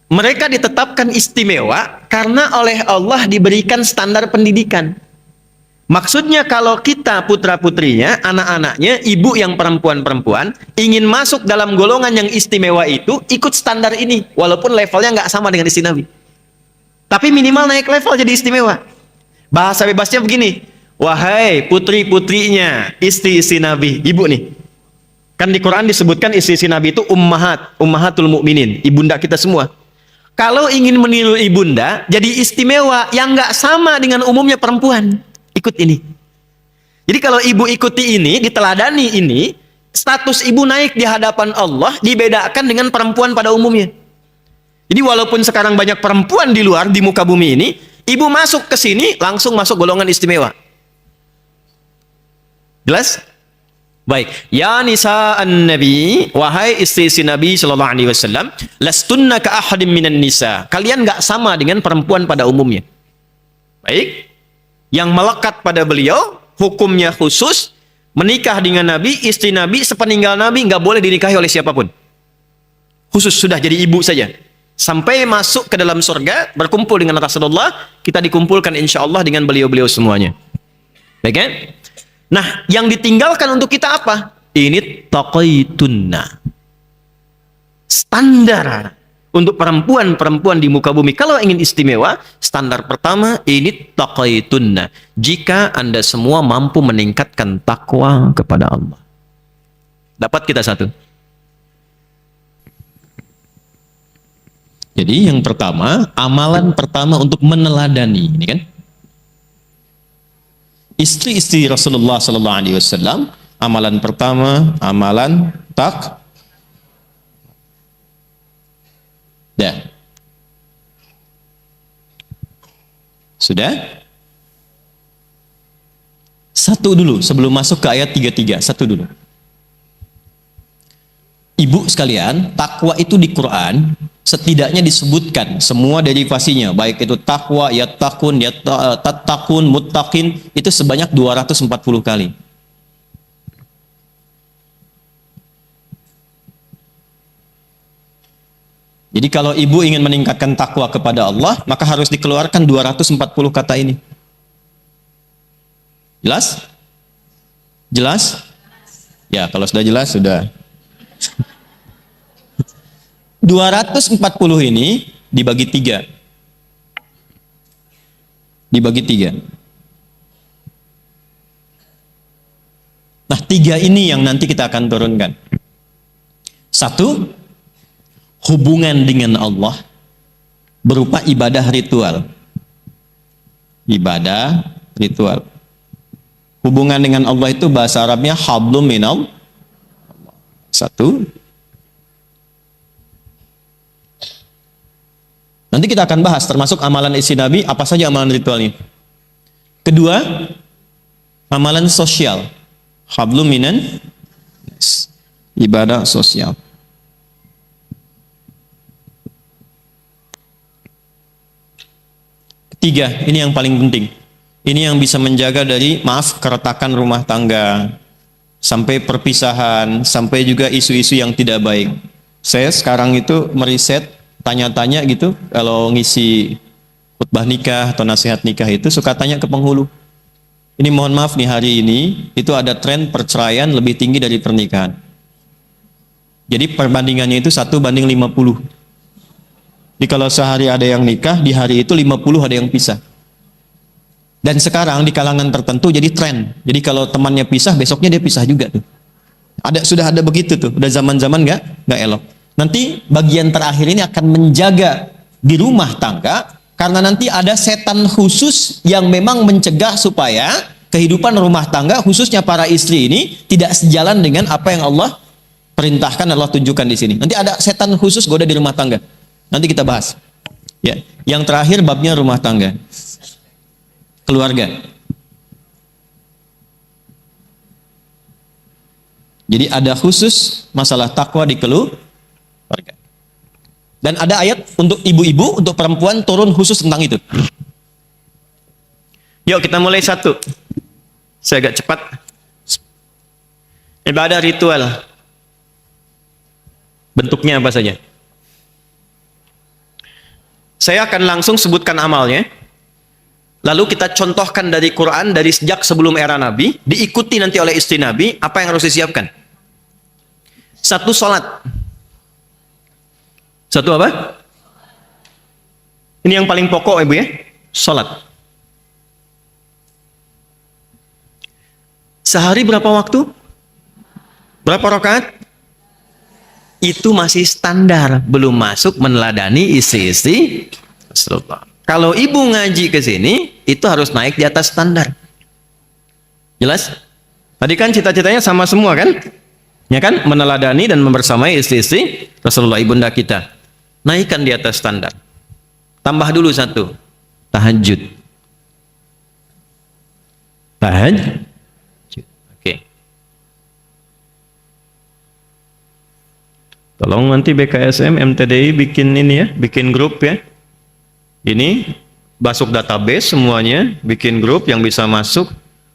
Speaker 1: Mereka ditetapkan istimewa karena oleh Allah diberikan standar pendidikan. Maksudnya kalau kita putra-putrinya, anak-anaknya, ibu yang perempuan-perempuan, ingin masuk dalam golongan yang istimewa itu, ikut standar ini. Walaupun levelnya nggak sama dengan istri Nabi. Tapi minimal naik level jadi istimewa. Bahasa bebasnya begini, wahai putri-putrinya, istri-istri Nabi, ibu nih. Kan di Quran disebutkan istri-istri Nabi itu ummahatul mukminin, ibunda kita semua. Kalau ingin meniru ibunda, jadi istimewa yang nggak sama dengan umumnya perempuan. Ikut ini. Jadi kalau ibu ikuti ini, diteladani ini, status ibu naik di hadapan Allah dibedakan dengan perempuan pada umumnya. Jadi walaupun sekarang banyak perempuan di luar di muka bumi ini, ibu masuk ke sini langsung masuk golongan istimewa. Jelas? Baik. Ya nisa'an nabi, wahai istri-istri Nabi sallallahu alaihi wasallam, lastunna ka ahadim minan nisa. Kalian enggak sama dengan perempuan pada umumnya. Baik. Yang melekat pada beliau, hukumnya khusus, menikah dengan Nabi, istri Nabi, sepeninggal Nabi, nggak boleh dinikahi oleh siapapun. Khusus sudah jadi ibu saja. Sampai masuk ke dalam surga, berkumpul dengan Rasulullah, kita dikumpulkan insya Allah dengan beliau-beliau semuanya. Baik kan? Nah, yang ditinggalkan untuk kita apa? Ini taqaitunna. Standar untuk perempuan-perempuan di muka bumi. Kalau ingin istimewa, standar pertama ini taqaitunna. Jika Anda semua mampu meningkatkan takwa kepada Allah. Dapat kita satu. Jadi yang pertama, amalan pertama untuk meneladani, ini kan? Istri-istri Rasulullah sallallahu alaihi wasallam, amalan pertama, amalan dah. Sudah? Satu dulu sebelum masuk ke ayat 33, satu dulu. Ibu sekalian, takwa itu di Quran setidaknya disebutkan semua derivasinya, baik itu takwa, yattaqun, tattaqun, muttaqin, itu sebanyak 240 kali.
Speaker 2: Jadi kalau ibu ingin meningkatkan takwa kepada Allah, maka harus dikeluarkan 240 kata ini. Jelas? Jelas? Ya, kalau sudah jelas, sudah. 240 ini dibagi 3. Dibagi 3. Nah, 3 ini yang nanti kita akan turunkan. 1, hubungan dengan Allah berupa ibadah ritual. Ibadah ritual. Hubungan dengan Allah itu bahasa Arabnya hablum minal. 1. Nanti kita akan bahas termasuk amalan isi Nabi, apa saja amalan ritual ini. Kedua, amalan sosial. Hablum minan ibadah sosial. Ketiga, ini yang paling penting. Ini yang bisa menjaga dari, keretakan rumah tangga, sampai perpisahan, sampai juga isu-isu yang tidak baik. Saya sekarang itu meriset, tanya-tanya gitu, kalau ngisi khutbah nikah atau nasihat nikah itu suka tanya ke penghulu. Ini mohon maaf nih, hari ini itu ada tren perceraian lebih tinggi dari pernikahan. Jadi perbandingannya itu 1:50. Jadi kalau sehari ada yang nikah, di hari itu 50 ada yang pisah. Dan sekarang di kalangan tertentu jadi tren. Jadi kalau temannya pisah, besoknya dia pisah juga tuh. Sudah ada begitu tuh. Udah zaman-zaman nggak elok. Nanti bagian terakhir ini akan menjaga di rumah tangga, karena nanti ada setan khusus yang memang mencegah supaya kehidupan rumah tangga, khususnya para istri ini, tidak sejalan dengan apa yang Allah perintahkan, Allah tunjukkan di sini. Nanti ada setan khusus goda di rumah tangga. Nanti kita bahas. Ya, yang terakhir babnya rumah tangga. Keluarga. Jadi ada khusus masalah takwa di keluarga. Dan ada ayat untuk ibu-ibu, untuk perempuan turun khusus tentang itu.
Speaker 1: Yuk kita mulai 1. Saya agak cepat. Ibadah ritual. Bentuknya apa saja? Saya akan langsung sebutkan amalnya. Lalu kita contohkan dari Quran, dari sejak sebelum era Nabi, diikuti nanti oleh istri Nabi, apa yang harus disiapkan. 1, sholat. 1 apa? Ini yang paling pokok ibu ya, sholat. Sehari berapa waktu? Berapa rakaat? Itu masih standar, belum masuk meneladani istri-istri Rasulullah. Kalau ibu ngaji ke sini, itu harus naik di atas standar. Jelas? Tadi kan cita-citanya sama semua kan? Ya kan? Meneladani dan membersamai istri-istri Rasulullah, ibunda kita. Naikkan di atas standar. Tambah dulu 1. Tahajud. Tahajud. Oke. Tolong nanti BKSM, MTDI bikin ini ya, bikin grup ya. Ini masuk database semuanya, bikin grup yang bisa masuk.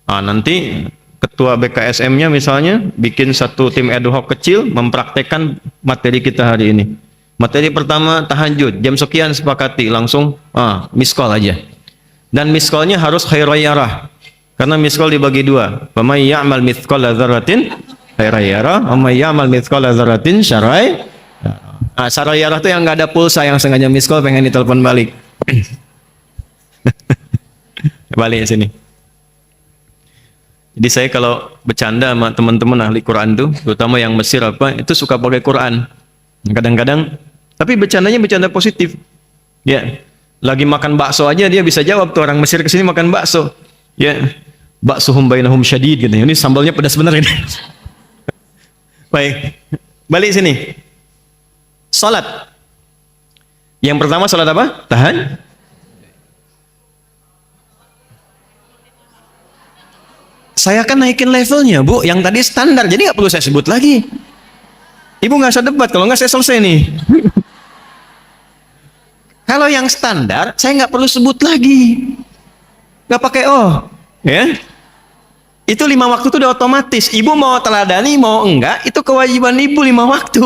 Speaker 1: Nanti ketua BKSM-nya misalnya bikin 1 tim ad hoc kecil mempraktekkan materi kita hari ini. Materi pertama tahajud, jam sekian sepakati, langsung miss call aja. Dan miss call-nya harus khairiyarah. Karena miss call dibagi 2. Wa may ya'mal mithqala dzarratin khairiyarah, wa may ya'mal mithqala dzarratin syarrai. Syariyarah itu yang nggak ada pulsa, yang sengaja miss call pengen ditelepon balik. Balik sini. Jadi saya kalau bercanda sama teman-teman ahli Quran tuh, terutama yang Mesir itu suka pakai Quran. Kadang-kadang, tapi bercandanya bercanda positif. Ya, lagi makan bakso aja dia bisa jawab tuh, orang Mesir kesini makan bakso. Ya, baksuhum bainahum syadid gitu. Ini sambalnya pedas bener ini. Baik, balik sini. Salat. Yang pertama salat apa? Tahan. Saya akan naikin levelnya, Bu. Yang tadi standar, jadi nggak perlu saya sebut lagi. Ibu nggak usah debat, kalau nggak saya selesai nih. Kalau yang standar, saya nggak perlu sebut lagi. Nggak pakai ya. Itu 5 waktu itu udah otomatis. Ibu mau teladani, mau enggak, itu kewajiban ibu 5 waktu.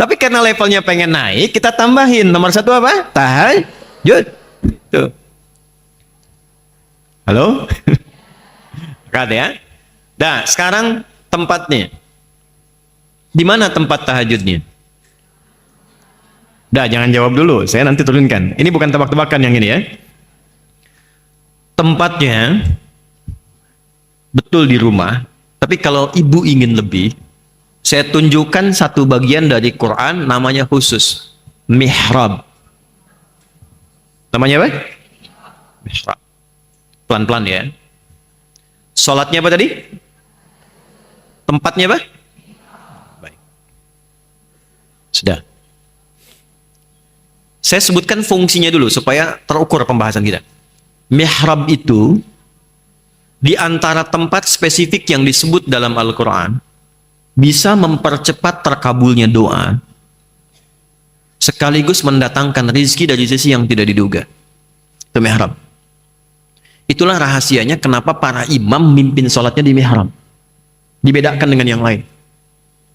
Speaker 1: Tapi karena levelnya pengen naik, kita tambahin. Nomor 1 apa? Tahajud. Tuh. Halo? Kata ya. Nah, sekarang tempatnya. Di mana tempat tahajudnya? Dah, jangan jawab dulu. Saya nanti turunkan. Ini bukan tebak-tebakan yang ini ya. Tempatnya betul di rumah. Tapi kalau ibu ingin lebih, saya tunjukkan satu bagian dari Quran namanya khusus. Mihrab. Namanya apa? Mihrab. Pelan-pelan ya. Sholatnya apa tadi? Tempatnya apa? Baik. Sudah. Saya sebutkan fungsinya dulu supaya terukur pembahasan kita. Mihrab itu di antara tempat spesifik yang disebut dalam Al-Quran bisa mempercepat terkabulnya doa sekaligus mendatangkan rizki dari sisi yang tidak diduga. Itu mihrab. Itulah rahasianya kenapa para imam mimpin sholatnya di mihrab. Dibedakan dengan yang lain.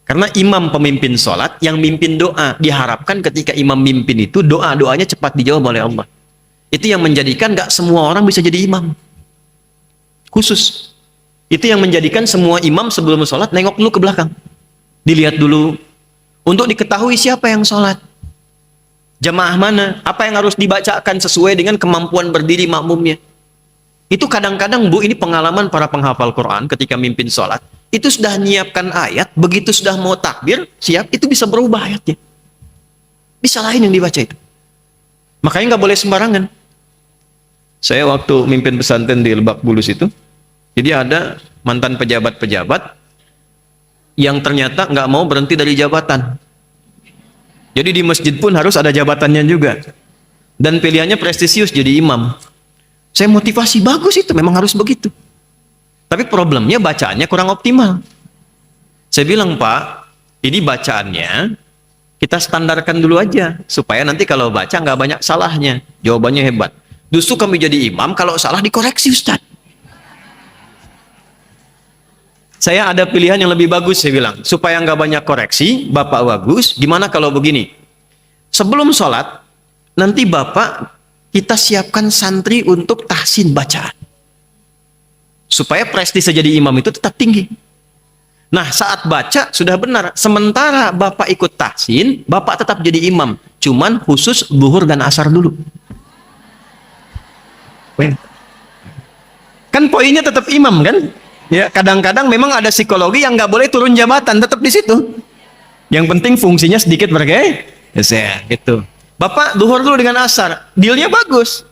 Speaker 1: Karena imam pemimpin sholat, yang mimpin doa. Diharapkan ketika imam mimpin itu, doa-doanya cepat dijawab oleh Allah. Itu yang menjadikan gak semua orang bisa jadi imam. Khusus. Itu yang menjadikan semua imam sebelum sholat, nengok dulu ke belakang. Dilihat dulu. Untuk diketahui siapa yang sholat. Jamaah mana? Apa yang harus dibacakan sesuai dengan kemampuan berdiri makmumnya. Itu kadang-kadang Bu, ini pengalaman para penghafal Quran ketika mimpin sholat. Itu sudah menyiapkan ayat, begitu sudah mau takbir, siap, itu bisa berubah ayatnya. Bisa lain yang dibaca itu. Makanya nggak boleh sembarangan. Saya waktu mimpin pesantren di Lebak Bulus itu, jadi ada mantan pejabat-pejabat yang ternyata nggak mau berhenti dari jabatan. Jadi di masjid pun harus ada jabatannya juga. Dan pilihannya prestisius jadi imam. Saya motivasi, bagus itu, memang harus begitu. Tapi problemnya bacaannya kurang optimal. Saya bilang, Pak, ini bacaannya kita standarkan dulu aja. Supaya nanti kalau baca nggak banyak salahnya. Jawabannya hebat. Justru kami jadi imam, kalau salah dikoreksi, Ustaz. Saya ada pilihan yang lebih bagus, saya bilang. Supaya nggak banyak koreksi, Bapak bagus, gimana kalau begini? Sebelum sholat, nanti Bapak kita siapkan santri untuk tahsin bacaan. Supaya prestise jadi imam itu tetap tinggi. Nah, saat baca sudah benar. Sementara Bapak ikut tahsin, Bapak tetap jadi imam. Cuman khusus zuhur dan asar dulu. Kan poinnya tetap imam kan? Ya, kadang-kadang memang ada psikologi yang nggak boleh turun jabatan, tetap di situ. Yang penting fungsinya sedikit bergeser, gitu. Bapak duhur dulu dengan asar, dealnya bagus.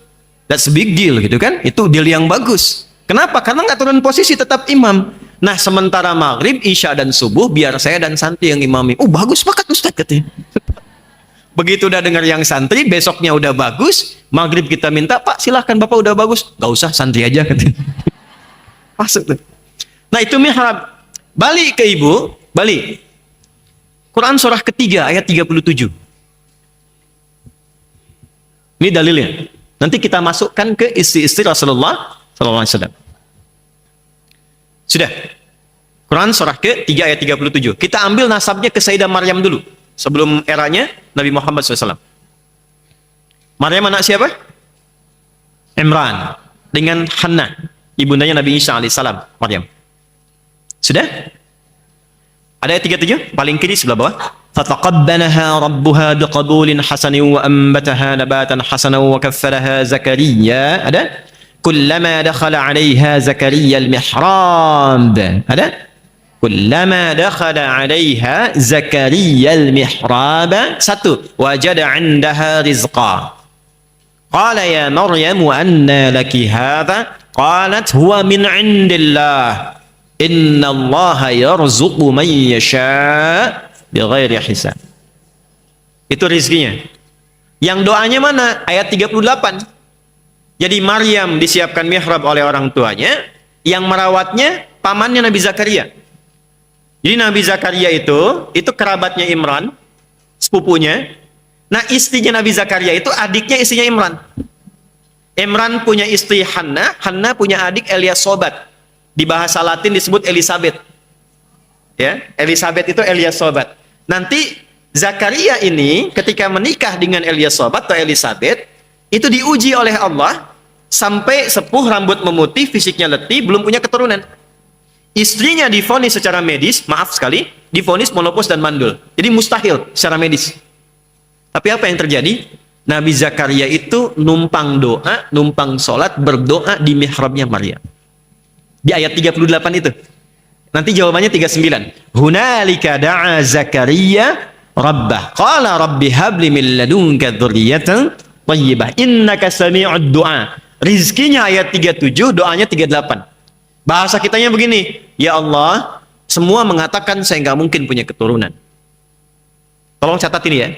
Speaker 1: That's a big deal gitu kan? Itu deal yang bagus. Kenapa? Karena nggak turun posisi, tetap imam. Nah, sementara maghrib, isya dan subuh biar saya dan santri yang imami. Oh, bagus banget Ustaz katanya. Begitu udah dengar yang santri, besoknya udah bagus, maghrib kita minta, Pak silahkan Bapak udah bagus. Gak usah, santri aja katanya. Masuk tuh. Nah, itu mihrab. Balik ke ibu, balik. Quran surah ketiga ayat 37. Ini dalilnya. Nanti kita masukkan ke istri-istri Rasulullah SAW. Sudah. Quran surah ke-3 ayat 37. Kita ambil nasabnya ke Sayyidah Maryam dulu. Sebelum eranya Nabi Muhammad SAW. Maryam anak siapa? Imran. Dengan Hannah. Ibundanya Nabi Isa alaihissalam. Maryam. Sudah? Ada ayat 37? Paling kiri sebelah bawah. فَتَقَبَّلَهَا رَبُّهَا بِقَبُولٍ حَسَنٍ وَأَنبَتَهَا نَبَاتًا حَسَنًا وَكَفَّلَهَا زَكَرِيَّا. Ada? كُلَّمَا دَخَلَ عَلَيْهَا زَكَرِيَّا الْمِحْرَابَ. Ada? كُلَّمَا دَخَلَ عَلَيْهَا زَكَرِيَّا الْمِحْرَابَ. Satu. وَجَدَ عِنْدَهَا رِزْقًا. قَالَ يَا مَرْيَمُ أَنَّى لَكِ هَذَا. قَالَتْ هُوَ مِنْ عِنْدِ اللَّهِ إِنَّ اللَّهَ يَرْزُقُ مَنْ يَشَاءُ bighairi hisab. Itu rizkinya. Yang doanya mana? Ayat 38. Jadi Maryam disiapkan mihrab oleh orang tuanya, yang merawatnya pamannya Nabi Zakaria. Jadi Nabi Zakaria itu kerabatnya Imran, sepupunya. Nah, istrinya Nabi Zakaria itu adiknya istrinya Imran. Imran punya istri Hannah, Hannah punya adik Eliasobat. Di bahasa Latin disebut Elizabeth. Ya, Elizabeth itu Eliasobat. Nanti Zakaria ini ketika menikah dengan Elizabeth atau Elizabeth, itu diuji oleh Allah sampai sepuh, rambut memutih, fisiknya letih, belum punya keturunan. Istrinya divonis secara medis, maaf sekali, divonis monopause dan mandul. Jadi mustahil secara medis. Tapi apa yang terjadi? Nabi Zakaria itu numpang doa, numpang sholat, berdoa di mihrabnya Maryam. Di ayat 38 itu. Nanti jawabannya 39. Hunalika da'a Zakaria rabbah. Qala rabbi habli min ladunka dzurriyyatan thayyibah. Innaka sami'ud du'a. Rizkinya ayat 37, doanya 38. Bahasa kitanya begini, ya Allah, semua mengatakan saya nggak mungkin punya keturunan. Tolong catat ini ya.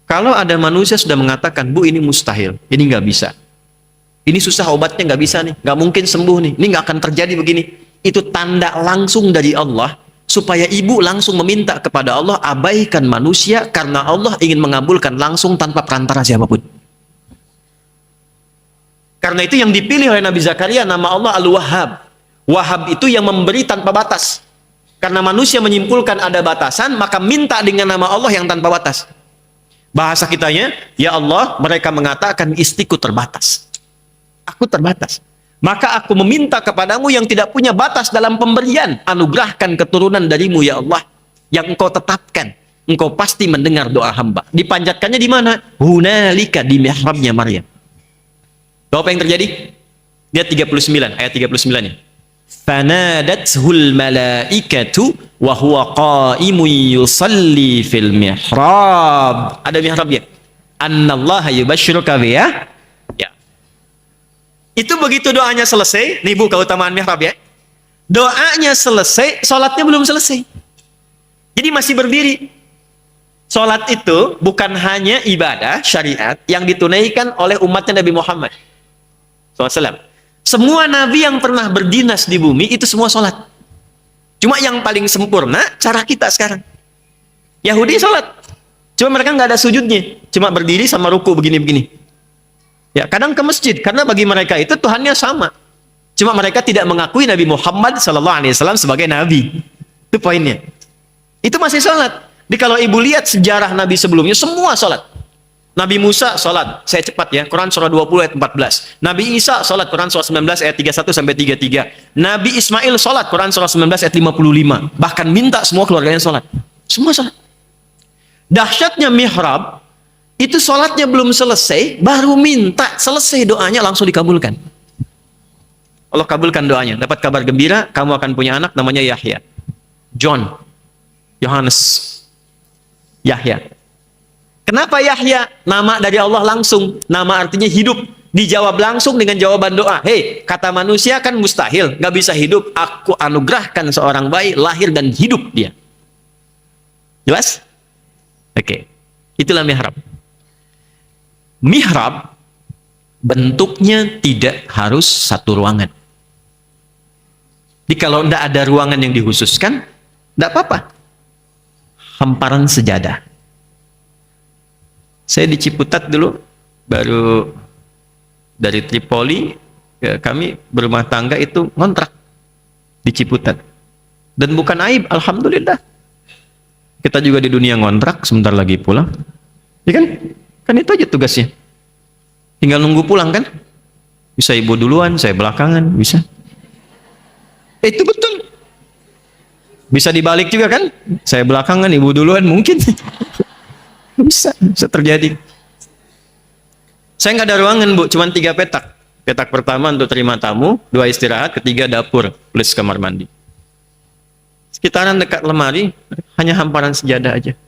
Speaker 1: Kalau ada manusia sudah mengatakan, Bu ini mustahil, ini nggak bisa. Ini susah obatnya nggak bisa nih, nggak mungkin sembuh nih, ini nggak akan terjadi begini. Itu tanda langsung dari Allah, supaya ibu langsung meminta kepada Allah, abaikan manusia, karena Allah ingin mengabulkan langsung tanpa perantara siapapun. Karena itu yang dipilih oleh Nabi Zakaria, nama Allah Al-Wahhab. Wahhab itu yang memberi tanpa batas. Karena manusia menyimpulkan ada batasan, maka minta dengan nama Allah yang tanpa batas. Bahasa kitanya, ya Allah, mereka mengatakan istriku terbatas. Aku terbatas. Maka aku meminta kepadamu yang tidak punya batas dalam pemberian. Anugerahkan keturunan darimu ya Allah. Yang engkau tetapkan. Engkau pasti mendengar doa hamba. Dipanjatkannya di mana? Hunalika, di mihrabnya Maryam. Tahu apa yang terjadi? Lihat 39, ayat 39-nya. Fanadathul malaikatu wa huwa qa'imun yusalli fil mihrab. Ada mihrabnya. Annallaha yubashshiruka biya. Ya. Itu begitu doanya selesai, nih Bu keutamaan mihrab ya. Doanya selesai, salatnya belum selesai. Jadi masih berdiri. Salat itu bukan hanya ibadah syariat yang ditunaikan oleh umatnya Nabi Muhammad SAW. Semua nabi yang pernah berdinas di bumi itu semua sholat. Cuma yang paling sempurna cara kita sekarang. Yahudi sholat, cuma mereka nggak ada sujudnya, cuma berdiri sama ruku begini-begini. Ya kadang ke masjid karena bagi mereka itu Tuhannya sama. Cuma mereka tidak mengakui Nabi Muhammad SAW sebagai nabi. Itu poinnya. Itu masih sholat. Jadi kalau ibu lihat sejarah nabi sebelumnya semua sholat. Nabi Musa sholat, saya cepat ya, Quran surah 20 ayat 14. Nabi Isa sholat, Quran surah 19 ayat 31 sampai 33. Nabi Ismail sholat, Quran surah 19 ayat 55. Bahkan minta semua keluarganya sholat. Semua sholat. Dahsyatnya mihrab, itu sholatnya belum selesai, baru minta, selesai doanya langsung dikabulkan. Allah kabulkan doanya. Dapat kabar gembira, kamu akan punya anak namanya Yahya. John, Yohanes, Yahya. Kenapa Yahya? Nama dari Allah langsung. Nama artinya hidup. Dijawab langsung dengan jawaban doa. Hei, kata manusia kan mustahil. Nggak bisa hidup. Aku anugerahkan seorang bayi, lahir dan hidup dia. Jelas? Oke. Itulah mihrab. Mihrab, bentuknya tidak harus satu ruangan. Jadi kalau tidak ada ruangan yang dikhususkan, tidak apa-apa. Hamparan sejadah. Saya di Ciputat dulu, baru dari Tripoli, kami berumah tangga itu ngontrak di Ciputat. Dan bukan aib, alhamdulillah. Kita juga di dunia ngontrak, sebentar lagi pulang. Ya kan? Kan itu aja tugasnya. Tinggal nunggu pulang kan? Bisa ibu duluan, saya belakangan, bisa. Itu betul. Bisa dibalik juga kan? Saya belakangan, ibu duluan, mungkin. Bisa terjadi. Saya nggak ada ruangan Bu, cuma 3 petak. Petak pertama untuk terima tamu, 2 istirahat, ketiga dapur plus kamar mandi. Sekitaran dekat lemari hanya hamparan sejadah aja.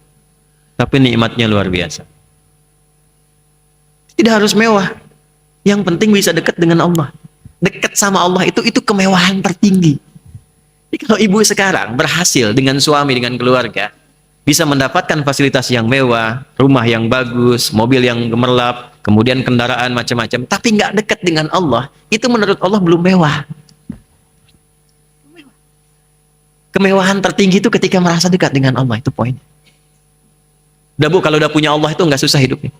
Speaker 1: Tapi nikmatnya luar biasa. Tidak harus mewah. Yang penting bisa dekat dengan Allah. Dekat sama Allah itu kemewahan tertinggi. Jadi kalau ibu sekarang berhasil dengan suami, dengan keluarga, bisa mendapatkan fasilitas yang mewah, rumah yang bagus, mobil yang gemerlap, kemudian kendaraan macam-macam, tapi nggak dekat dengan Allah, itu menurut Allah belum mewah. Kemewahan tertinggi itu ketika merasa dekat dengan Allah, itu poin. Udah Bu, kalau udah punya Allah itu nggak susah hidupnya.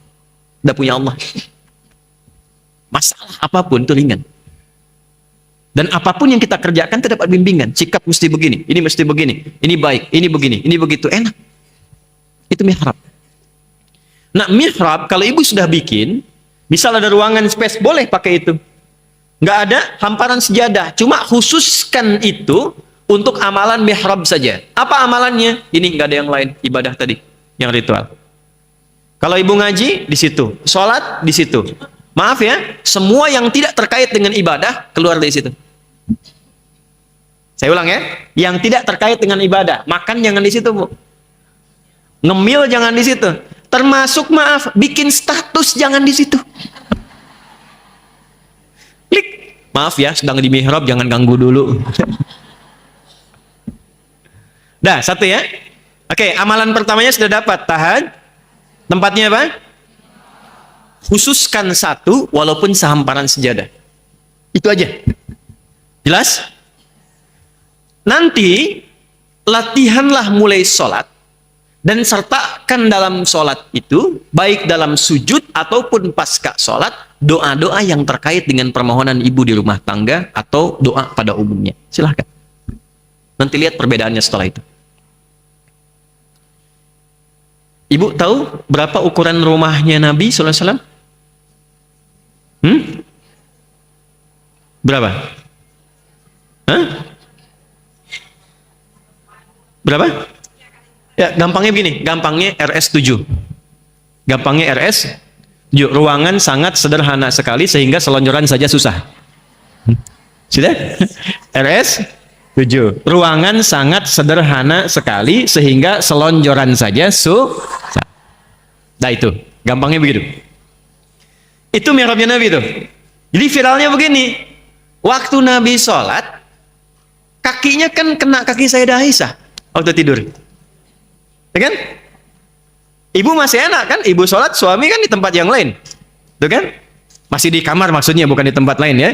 Speaker 1: Udah punya Allah. Masalah apapun itu ringan. Dan apapun yang kita kerjakan itu dapat bimbingan. Sikap mesti begini, ini mesti begini, ini baik, ini begini, ini begitu, enak. Itu mihrab. Nah, mihrab kalau ibu sudah bikin, misal ada ruangan space, boleh pakai itu. Nggak ada hamparan sejadah, cuma khususkan itu untuk amalan mihrab saja. Apa amalannya? Ini nggak ada yang lain, ibadah tadi, yang ritual. Kalau ibu ngaji, di situ. Sholat, di situ. Maaf ya, semua yang tidak terkait dengan ibadah, keluar dari situ. Saya ulang ya, yang tidak terkait dengan ibadah. Makan jangan di situ, Bu. Ngemil jangan di situ. Termasuk, maaf, bikin status jangan di situ. Klik. Maaf ya, sedang di mihrab, jangan ganggu dulu. Dah, satu ya. Oke, amalan pertamanya sudah dapat. Tahan. Tempatnya apa? Khususkan satu, walaupun sehamparan sejadah. Itu aja. Jelas? Nanti, latihanlah mulai sholat, dan sertakan dalam sholat itu, baik dalam sujud ataupun pasca sholat, doa-doa yang terkait dengan permohonan ibu di rumah tangga, atau doa pada umumnya. Silahkan. Nanti lihat perbedaannya setelah itu. Ibu tahu berapa ukuran rumahnya Nabi SAW? Berapa? Hah? Berapa? Ya, gampangnya begini. Gampangnya RS7. Gampangnya RS7. Ruangan sangat sederhana sekali sehingga selonjoran saja susah. Sudah? RS7. Ruangan sangat sederhana sekali sehingga selonjoran saja susah. Nah itu, gampangnya begitu. Itu mihrabnya Nabi tuh. Jadi viralnya begini. Waktu Nabi sholat, kakinya kan kena kaki Sayyidah Aisyah waktu tidur. Ya kan? Ibu masih enak kan? Ibu sholat, suami kan di tempat yang lain. Tuh kan? Masih di kamar maksudnya, bukan di tempat lain ya.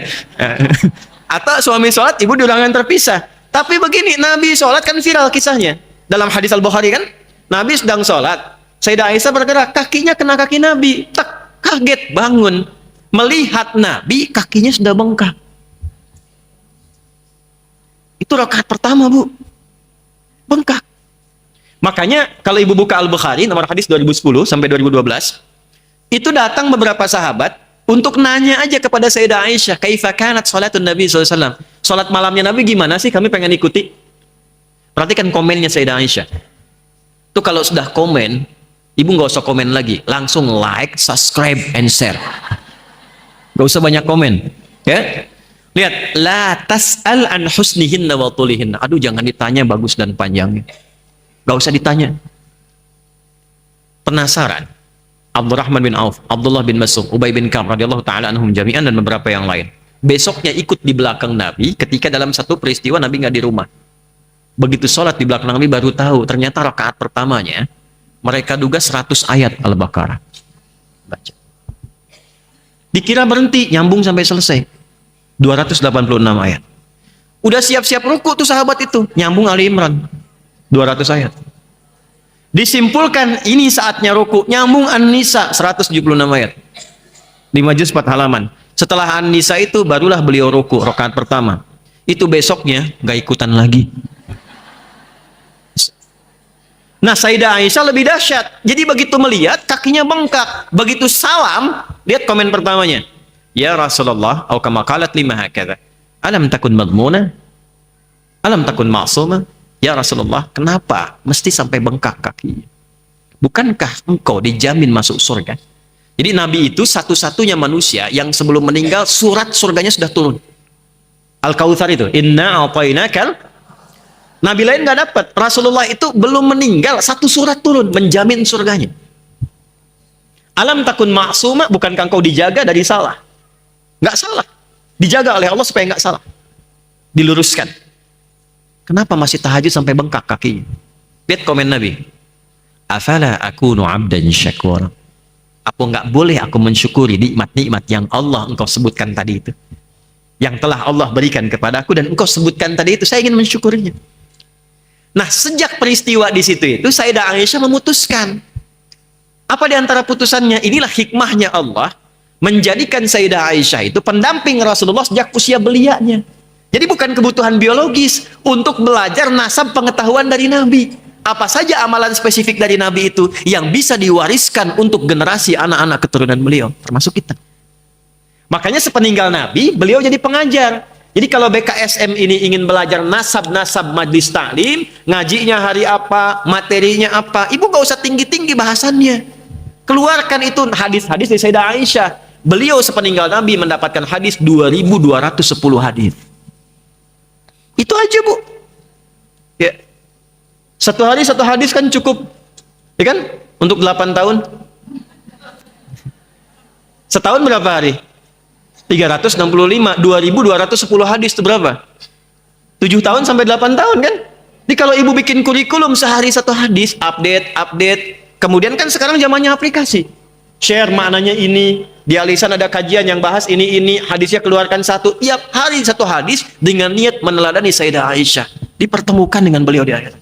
Speaker 1: Atau suami sholat, ibu di ruangan terpisah. Tapi begini, Nabi sholat kan viral kisahnya. Dalam hadis Al-Bukhari kan, Nabi sedang sholat. Sayyidah Aisyah bergerak, kakinya kena kaki Nabi. Tak, kaget bangun. Melihat Nabi, kakinya sudah bengkak. Itu rakaat pertama, Bu. Bengkak. Makanya, kalau ibu buka Al-Bukhari, nomor hadis 2010 sampai 2012, itu datang beberapa sahabat, untuk nanya aja kepada Sayyidah Aisyah, kaifa kanat salatun Nabi SAW. Salat malamnya Nabi gimana sih? Kami pengen ikuti. Perhatikan komennya Sayyidah Aisyah. Itu kalau sudah komen, ibu nggak usah komen lagi. Langsung like, subscribe, and share. Nggak usah banyak komen. Ya? Lihat. La tas'al an husnihinna wa tulihinna. Aduh, jangan ditanya bagus dan panjangnya. Nggak usah ditanya. Penasaran? Abdurrahman bin Auf, Abdullah bin Mas'ud, Ubay bin Ka'ab radhiyallahu taala anhum jami'an, dan beberapa yang lain. Besoknya ikut di belakang Nabi ketika dalam satu peristiwa Nabi nggak di rumah. Begitu sholat di belakang Nabi baru tahu ternyata rakaat pertamanya mereka duga 100 ayat Al-Baqarah. Baca. Dikira berhenti, nyambung sampai selesai. 286 ayat. Udah siap-siap ruku tuh sahabat itu, nyambung Ali Imran. 200 ayat. Disimpulkan ini saatnya ruku, nyambung An-Nisa 176 ayat. 5 juz 4 halaman. Setelah An-Nisa itu barulah beliau ruku rakaat pertama. Itu besoknya nggak ikutan lagi. Nah, Sayyidah Aisyah lebih dahsyat. Jadi begitu melihat kakinya bengkak, begitu salam, lihat komen pertamanya. Ya Rasulullah, atau kama qalat lima hakadha. Alam takun madmuna? Alam takun ma'suma? Ya Rasulullah, kenapa mesti sampai bengkak kakinya? Bukankah engkau dijamin masuk surga? Jadi Nabi itu satu-satunya manusia yang sebelum meninggal surat surganya sudah turun. Al-Kautsar itu, inna a'tainakal. Nabi lain nggak dapat. Rasulullah itu belum meninggal, satu surat turun menjamin surganya. Alam takun ma'suma, bukankah engkau dijaga dari salah? Nggak salah. Dijaga oleh Allah supaya nggak salah. Diluruskan. Kenapa masih tahajud sampai bengkak kakinya? Lihat komen Nabi. Afala akunu abdan syakura. Apa nggak boleh aku mensyukuri nikmat-nikmat yang Allah engkau sebutkan tadi itu? Yang telah Allah berikan kepadaku dan engkau sebutkan tadi itu, saya ingin mensyukurinya. Nah, sejak peristiwa di situ itu, Sayyidah Aisyah memutuskan. Apa di antara putusannya? Inilah hikmahnya Allah menjadikan Sayyidah Aisyah itu pendamping Rasulullah sejak usia belianya. Jadi bukan kebutuhan biologis untuk belajar nasab pengetahuan dari Nabi. Apa saja amalan spesifik dari Nabi itu yang bisa diwariskan untuk generasi anak-anak keturunan beliau, termasuk kita. Makanya sepeninggal Nabi, beliau jadi pengajar. Jadi kalau BKSM ini ingin belajar nasab-nasab majlis taklim, ngajinya hari apa, materinya apa, ibu gak usah tinggi-tinggi bahasannya. Keluarkan itu hadis-hadis dari Sayyidah Aisyah. Beliau sepeninggal Nabi mendapatkan hadis 2210 hadis. Itu aja, Bu. Ya. Satu hari satu hadis kan cukup. Ya kan? Untuk 8 tahun. Setahun berapa hari? 365, 2210 hadis itu berapa? 7 tahun sampai 8 tahun kan? Jadi kalau ibu bikin kurikulum sehari satu hadis, update. Kemudian kan sekarang zamannya aplikasi. Share maknanya ini, di alisan ada kajian yang bahas ini, hadisnya keluarkan satu. Tiap hari satu hadis dengan niat meneladani Sayyidah Aisyah. Dipertemukan dengan beliau di akhirat.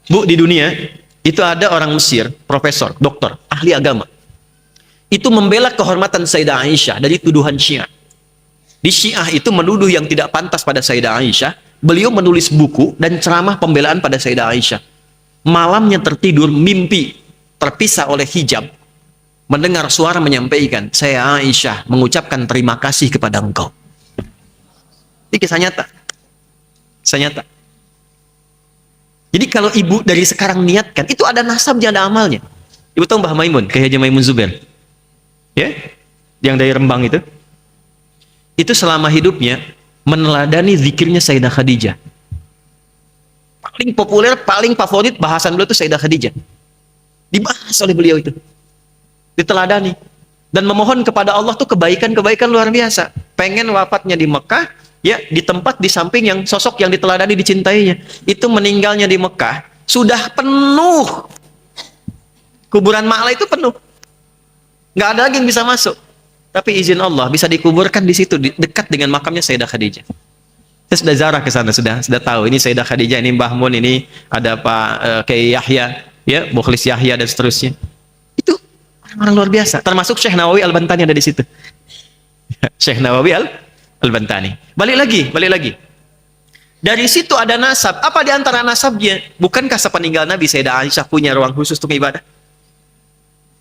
Speaker 1: Bu, di dunia itu ada orang Mesir, profesor, doktor, ahli agama. Itu membela kehormatan Sayyidah Aisyah dari tuduhan Syiah. Di Syiah itu menuduh yang tidak pantas pada Sayyidah Aisyah. Beliau menulis buku dan ceramah pembelaan pada Sayyidah Aisyah. Malamnya tertidur, mimpi terpisah oleh hijab. Mendengar suara menyampaikan, saya Aisyah mengucapkan terima kasih kepada engkau. Ini kisah nyata. Kisah nyata. Jadi kalau ibu dari sekarang niatkan, itu ada nasabnya, ada amalnya. Ibu tahu Mbah Maimun, Kiai Haji Maimun Zubair? Ya, yang dari Rembang itu. Itu selama hidupnya meneladani zikirnya Sayyidah Khadijah. Paling populer, paling favorit bahasan beliau itu Sayyidah Khadijah. Dibahas oleh beliau itu. Diteladani. Dan memohon kepada Allah tuh kebaikan-kebaikan luar biasa. Pengen wafatnya di Mekah, ya, di tempat di samping yang sosok yang diteladani dicintainya. Itu meninggalnya di Mekah sudah penuh. Kuburan Ma'la itu penuh. Nggak ada lagi yang bisa masuk. Tapi izin Allah bisa dikuburkan di situ, dekat dengan makamnya Sayyidah Khadijah. Saya sudah ziarah ke sana, sudah tahu ini Sayyidah Khadijah, ini Mbah Mun, ini ada Pak Kiai Yahya, ya, Mukhlis Yahya dan seterusnya. Itu orang-orang luar biasa. Termasuk Syekh Nawawi Al-Bantani ada di situ. Syekh Nawawi Al-Bantani. Balik lagi. Dari situ ada nasab. Apa di antara nasabnya? Bukankah sepeninggal Nabi Sayyidah Aisyah punya ruang khusus untuk ibadah?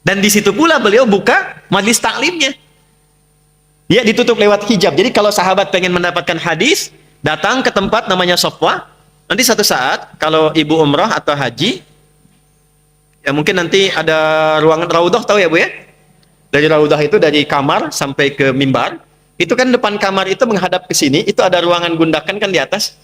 Speaker 1: Dan di situ pula beliau buka majlis taklimnya. Ya, ditutup lewat hijab. Jadi kalau sahabat pengen mendapatkan hadis, datang ke tempat namanya Sofwa. Nanti satu saat kalau ibu umrah atau haji, ya mungkin nanti ada ruangan raudhah, tahu ya Bu ya? Dari raudhah itu dari kamar sampai ke mimbar. Itu kan depan kamar itu menghadap ke sini, itu ada ruangan gundakan kan di atas.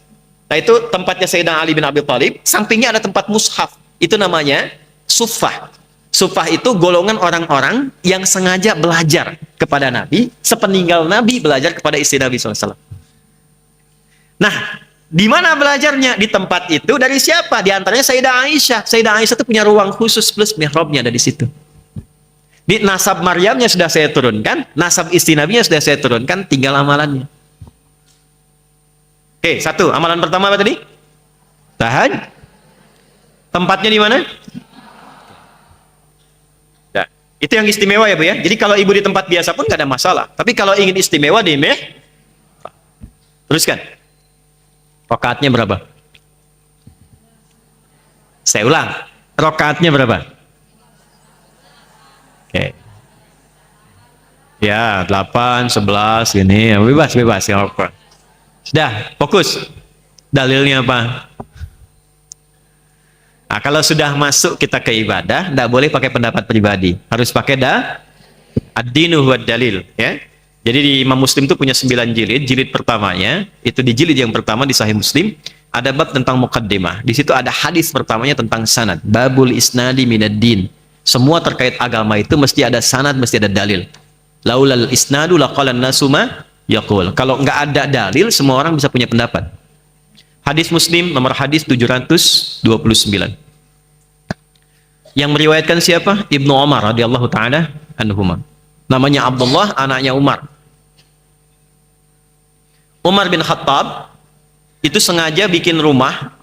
Speaker 1: Nah, itu tempatnya Sayyidina Ali bin Abi Thalib, sampingnya ada tempat mushaf. Itu namanya suffah. Suffah itu golongan orang-orang yang sengaja belajar kepada Nabi, sepeninggal Nabi belajar kepada istri Nabi SAW. Nah, di mana belajarnya? Di tempat itu dari siapa? Di antaranya Sayyidah Aisyah. Sayyidah Aisyah itu punya ruang khusus plus mihrabnya ada di situ. Di nasab Maryamnya sudah saya turunkan, nasab istri Nabinya sudah saya turunkan, tinggal amalannya. Oke, satu, amalan pertama apa tadi? Tahajud. Tempatnya di mana? Nah, itu yang istimewa ya Bu ya. Jadi kalau ibu di tempat biasa pun nggak ada masalah. Tapi kalau ingin istimewa di teruskan. Rakaatnya berapa? Saya ulang. Rakaatnya berapa? Oke. Ya, 8, 11 ini bebas ya. Sudah, fokus. Dalilnya apa? Nah, kalau sudah masuk kita ke ibadah, tidak boleh pakai pendapat pribadi. Harus pakai ad-dinu huwad dalil, ya. Jadi di Imam Muslim itu punya 9 jilid. Jilid pertamanya, itu di jilid yang pertama di Sahih Muslim, ada bab tentang muqaddimah. Di situ ada hadis pertamanya tentang sanad. Babul isnadi minad din. Semua terkait agama itu mesti ada sanad, mesti ada dalil. Laulal isnadu laqalan nasu ma yaqul. Kalau nggak ada dalil, semua orang bisa punya pendapat. Hadis Muslim nomor hadis 729. Yang meriwayatkan siapa? Ibnu Umar radhiyallahu taala anhuma. Namanya Abdullah, anaknya Umar. Umar bin Khattab itu sengaja bikin rumah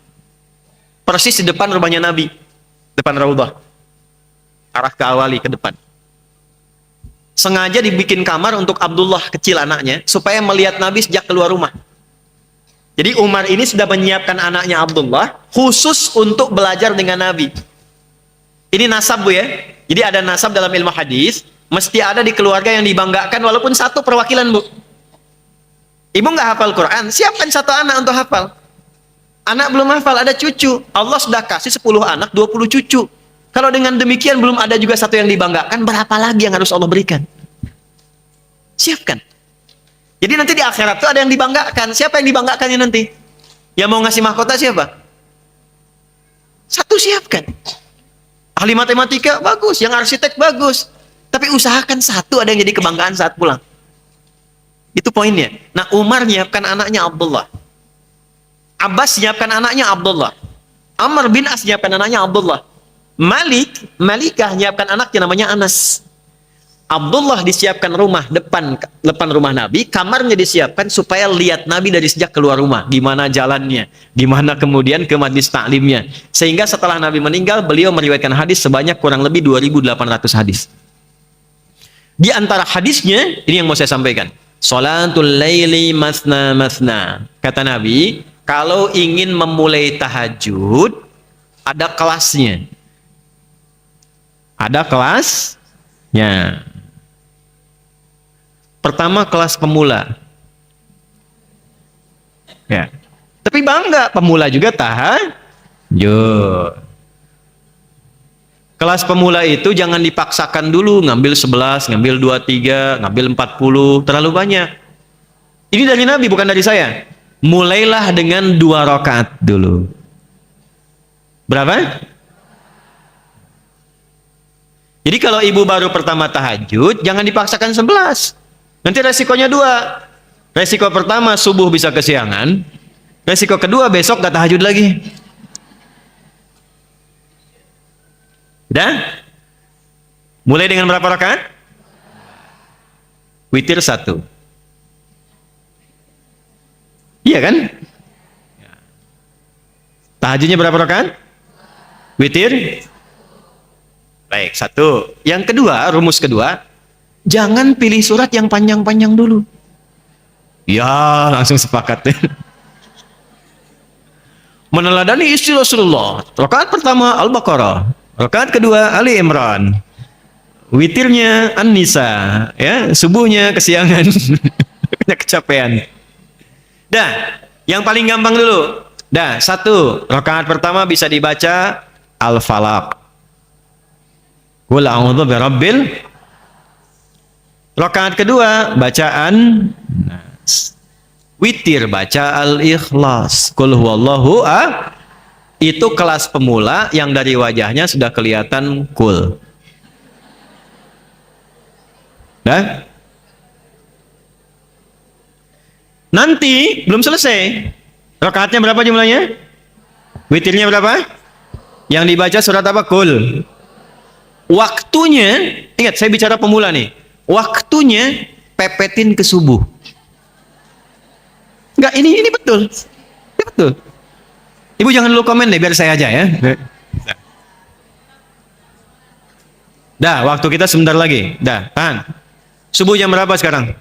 Speaker 1: persis di depan rumahnya Nabi, depan Raudhah, arah ke awali ke depan. Sengaja dibikin kamar untuk Abdullah kecil anaknya supaya melihat Nabi sejak keluar rumah.
Speaker 2: Jadi Umar ini sudah menyiapkan anaknya Abdullah khusus untuk belajar dengan Nabi. Ini nasab, Bu, ya. Jadi ada nasab dalam ilmu hadis, mesti ada di keluarga yang dibanggakan walaupun satu perwakilan, Bu. Ibu nggak hafal Quran, siapkan satu anak untuk hafal. Anak belum hafal, ada cucu. Allah sudah kasih 10 anak, 20 cucu. Kalau dengan demikian belum ada juga satu yang dibanggakan, berapa lagi yang harus Allah berikan? Siapkan. Jadi nanti di akhirat itu ada yang dibanggakan. Siapa yang dibanggakannya nanti? Yang mau ngasih mahkota siapa? Satu siapkan. Ahli matematika bagus, yang arsitek bagus. Tapi usahakan satu ada yang jadi kebanggaan saat pulang. Itu poinnya. Nah, Umar nyiapkan anaknya Abdullah. Abbas nyiapkan anaknya Abdullah. Amr bin As nyiapkan anaknya Abdullah. Malikah nyiapkan anaknya namanya Anas. Abdullah disiapkan rumah depan rumah Nabi, kamarnya disiapkan supaya lihat Nabi dari sejak keluar rumah, gimana jalannya, gimana kemudian ke majlis taklimnya. Sehingga setelah Nabi meninggal, beliau meriwayatkan hadis sebanyak kurang lebih 2.800 hadis. Di antara hadisnya, ini yang mau saya sampaikan. Salatul laili masna masna. Kata Nabi, kalau ingin memulai tahajud, ada kelasnya. Ada kelasnya. Pertama kelas pemula. Ya. Tapi bangga pemula juga tahajud. Kelas pemula itu jangan dipaksakan dulu ngambil 11, ngambil 23, ngambil 40, terlalu banyak. Ini dari Nabi bukan dari saya. Mulailah dengan 2 rakaat dulu. Berapa? Jadi kalau ibu baru pertama tahajud, jangan dipaksakan 11. Nanti resikonya 2. Resiko pertama, subuh bisa kesiangan. Resiko kedua, besok gak tahajud lagi. Udah? Mulai dengan berapa rakaat? Witir 1. Iya kan? Tahajudnya berapa rakaat? Witir? Baik, 1. Yang kedua, rumus kedua, jangan pilih surat yang panjang-panjang dulu. Ya, langsung sepakat. Meneladani istri Rasulullah. Rakaat pertama Al-Baqarah, rakaat kedua Ali Imran, witirnya An-Nisa, ya, subuhnya kesiangan, kecapean. Dah, yang paling gampang dulu. Dah, 1. Rakaat pertama bisa dibaca Al-Falaq. Qul a'udzu birabbil. Rakaat kedua bacaan Nas. Witir baca Al-Ikhlas. Qul huwallahu ahad. Itu kelas pemula yang dari wajahnya sudah kelihatan cool. Dah? Nanti belum selesai. Rakaatnya berapa jumlahnya? Witirnya berapa? Yang dibaca surat apa? Qul. Waktunya, ingat saya bicara pemula nih. Waktunya pepetin ke subuh. Enggak, ini betul. Ini betul. Ibu jangan dulu komen deh, biar saya aja ya. Dah, waktu kita sebentar lagi. Dah, tahan. Subuh jam berapa sekarang?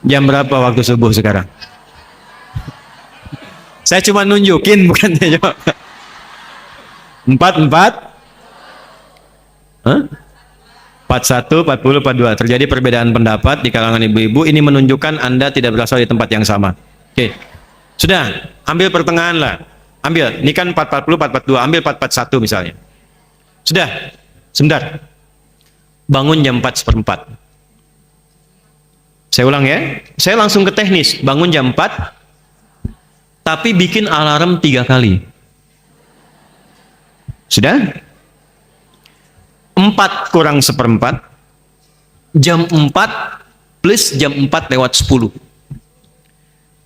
Speaker 2: Jam berapa waktu subuh sekarang? Saya cuma nunjukin, bukan saya jawab. 4. Hah? 41, 40, 42. Terjadi perbedaan pendapat di kalangan ibu-ibu. Ini menunjukkan Anda tidak berasal di tempat yang sama. Oke. Sudah, ambil pertengahan lah. Ambil, ini kan 440, 442. Ambil 441 misalnya. Sudah, sebentar. Bangun jam 4:04. Saya ulang ya. Saya langsung ke teknis. Bangun jam 4, tapi bikin alarm 3 kali. Sudah? 4 kurang 1/4, jam 4 plus jam 4:10.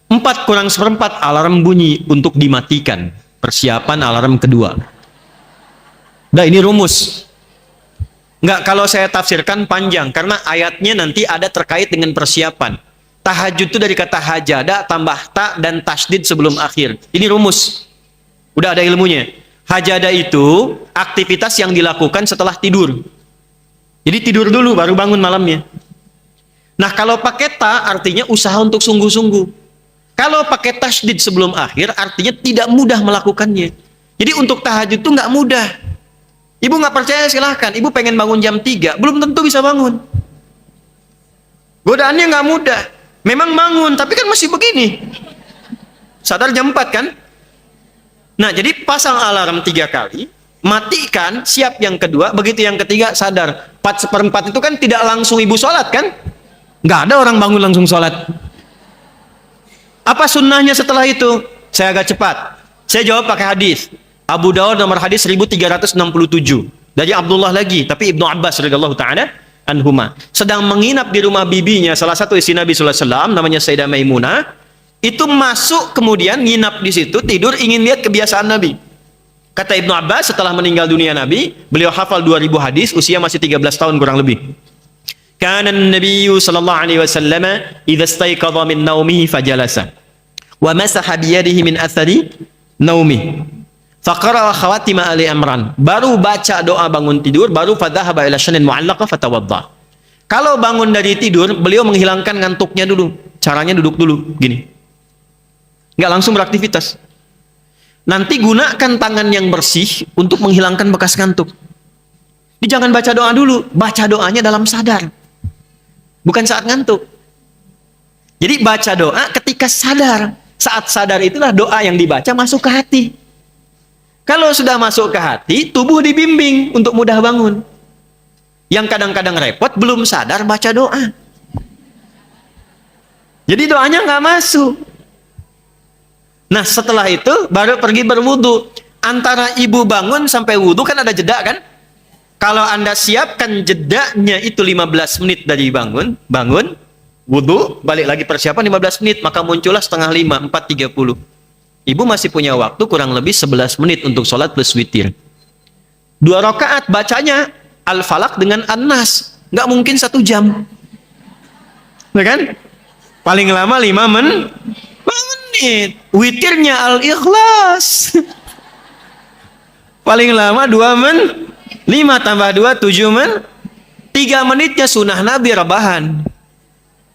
Speaker 2: 4 kurang 1/4 alarm bunyi untuk dimatikan. Persiapan alarm kedua. Nah, ini rumus. Enggak, kalau saya tafsirkan panjang, karena ayatnya nanti ada terkait dengan persiapan. Tahajud itu dari kata hajada tambah ta dan tasdid sebelum akhir. Ini rumus. Udah ada ilmunya. Hajada itu aktivitas yang dilakukan setelah tidur.
Speaker 1: Jadi tidur dulu baru bangun malamnya. Nah, kalau pakai ta artinya usaha untuk sungguh-sungguh. Kalau pakai tasydid sebelum akhir artinya tidak mudah melakukannya. Jadi untuk tahajud itu nggak mudah. Ibu nggak percaya silahkan. Ibu pengen bangun jam 3, belum tentu bisa bangun. Godaannya nggak mudah. Memang bangun, tapi kan masih begini. Sadar jam 4 kan? Nah, jadi pasang alarm 3 kali, matikan, siap yang kedua, begitu yang ketiga sadar. 4/4 itu kan tidak langsung ibu sholat kan? Nggak ada orang bangun langsung sholat. Apa sunnahnya setelah itu? Saya agak cepat. Saya jawab pakai hadis. Abu Dawud nomor hadis 1367. Dari Abdullah lagi, tapi Ibnu Abbas radhiyallahu taala anhuma. Sedang menginap di rumah bibinya, salah satu istri Nabi sallallahu alaihi wasallam namanya Sayyidah Maimunah. Itu masuk kemudian nginap di situ, tidur ingin lihat kebiasaan Nabi. Kata Ibnu Abbas setelah meninggal dunia Nabi, beliau hafal 2000 hadis, usia masih 13 tahun kurang lebih. Kana an-nabiy sallallahu alaihi wasallam idza istayqadha min naumihi fajalasa wa masaha bi yadihi min athari naumi. Faqara khawatim Ali Imran. Baru baca doa bangun tidur, baru fadhahaba ila shanin mu'allaqa fatawadda. Kalau bangun dari tidur, beliau menghilangkan ngantuknya dulu. Caranya duduk dulu, gini. Nggak langsung beraktivitas. Nanti gunakan tangan yang bersih untuk menghilangkan bekas ngantuk. Jadi jangan baca doa dulu, baca doanya dalam sadar. Bukan saat ngantuk. Jadi baca doa ketika sadar. Saat sadar itulah doa yang dibaca masuk ke hati. Kalau sudah masuk ke hati, tubuh dibimbing untuk mudah bangun. Yang kadang-kadang repot, belum sadar baca doa. Jadi doanya nggak masuk. Nah, setelah itu baru pergi berwudu. Antara ibu bangun sampai wudu kan ada jeda kan? Kalau Anda siapkan jedanya itu 15 menit dari bangun, wudu, balik lagi persiapan 15 menit, maka muncullah setengah 5, 4:30. Ibu masih punya waktu kurang lebih 11 menit untuk sholat plus witir. 2 rakaat bacanya Al-Falaq dengan An-Nas. Nggak mungkin 1 jam. Ya kan? Paling lama 5 menit. Witirnya Al-Ikhlas. Paling lama 2 menit. 5 tambah 2, 7 menit. 3 menitnya sunnah Nabi rebahan.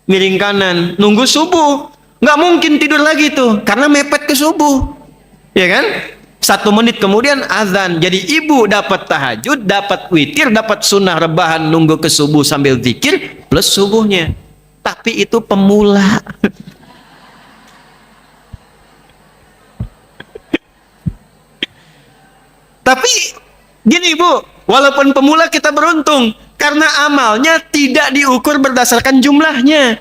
Speaker 1: Miring kanan. Nunggu subuh. Nggak mungkin tidur lagi tuh. Karena mepet ke subuh. Ya kan? 1 menit kemudian azan. Jadi ibu dapat tahajud, dapat witir, dapat sunnah rebahan nunggu ke subuh sambil zikir plus subuhnya. Tapi itu pemula. Tapi gini ibu, walaupun pemula kita beruntung karena amalnya tidak diukur berdasarkan jumlahnya.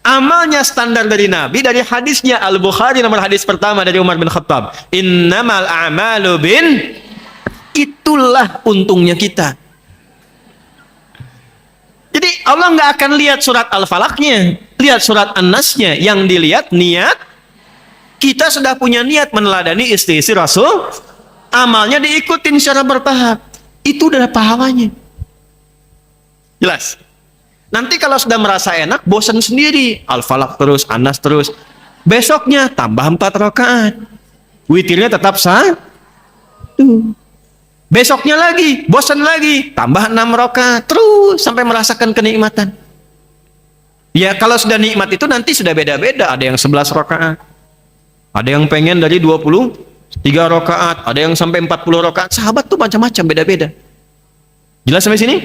Speaker 1: Amalnya standar dari Nabi, dari hadisnya Al-Bukhari nomor hadis pertama dari Umar bin Khattab. Innamal a'malu bin, itulah untungnya kita. Jadi Allah nggak akan lihat surat Al-Falaqnya, lihat surat An-Nasnya. Yang dilihat niat. Kita sudah punya niat meneladani istri-istri Rasul. Amalnya diikutin secara bertahap. Itu udah pahalanya. Jelas? Nanti kalau sudah merasa enak, bosan sendiri. Al-Falaq terus, An-Nas terus. Besoknya tambah 4 rakaat. Witirnya tetap sah. Besoknya lagi, bosan lagi. Tambah 6 rakaat. Terus sampai merasakan kenikmatan. Ya kalau sudah nikmat itu nanti sudah beda-beda. Ada yang 11 rakaat. Ada yang pengen dari 23 rakaat. Ada yang sampai 40 rakaat. Sahabat tuh macam-macam, beda-beda. Jelas sampai sini?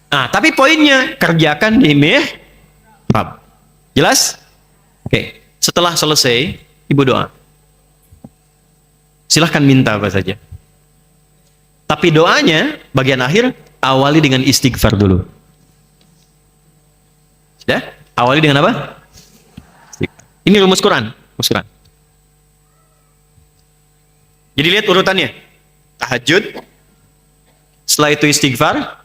Speaker 1: Nah, tapi poinnya kerjakan di mihrab. Jelas? Oke. Setelah selesai, ibu doa. Silahkan minta apa saja. Tapi doanya bagian akhir awali dengan istighfar dulu. Sudah? Awali dengan apa? Ini rumus Quran. Rumus Quran. Jadi lihat urutannya. Tahajud. Setelah itu istighfar.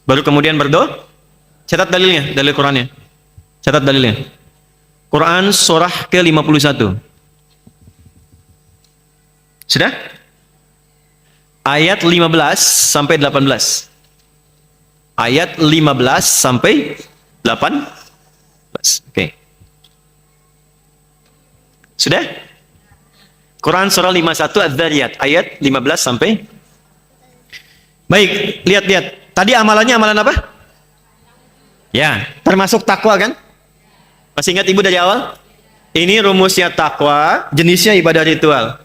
Speaker 1: Baru kemudian berdoa. Catat dalilnya, dalil Qurannya. Catat dalilnya. Quran surah ke-51. Sudah? Ayat 15 sampai 18. Ayat 15 sampai 18. Oke. Sudah? Quran surah 51 Az-Zariyat ayat 15 sampai. Baik, lihat-lihat. Tadi amalannya amalan apa? Ya, termasuk takwa kan? Masih ingat ibu dari awal? Ini rumusnya takwa, jenisnya ibadah ritual.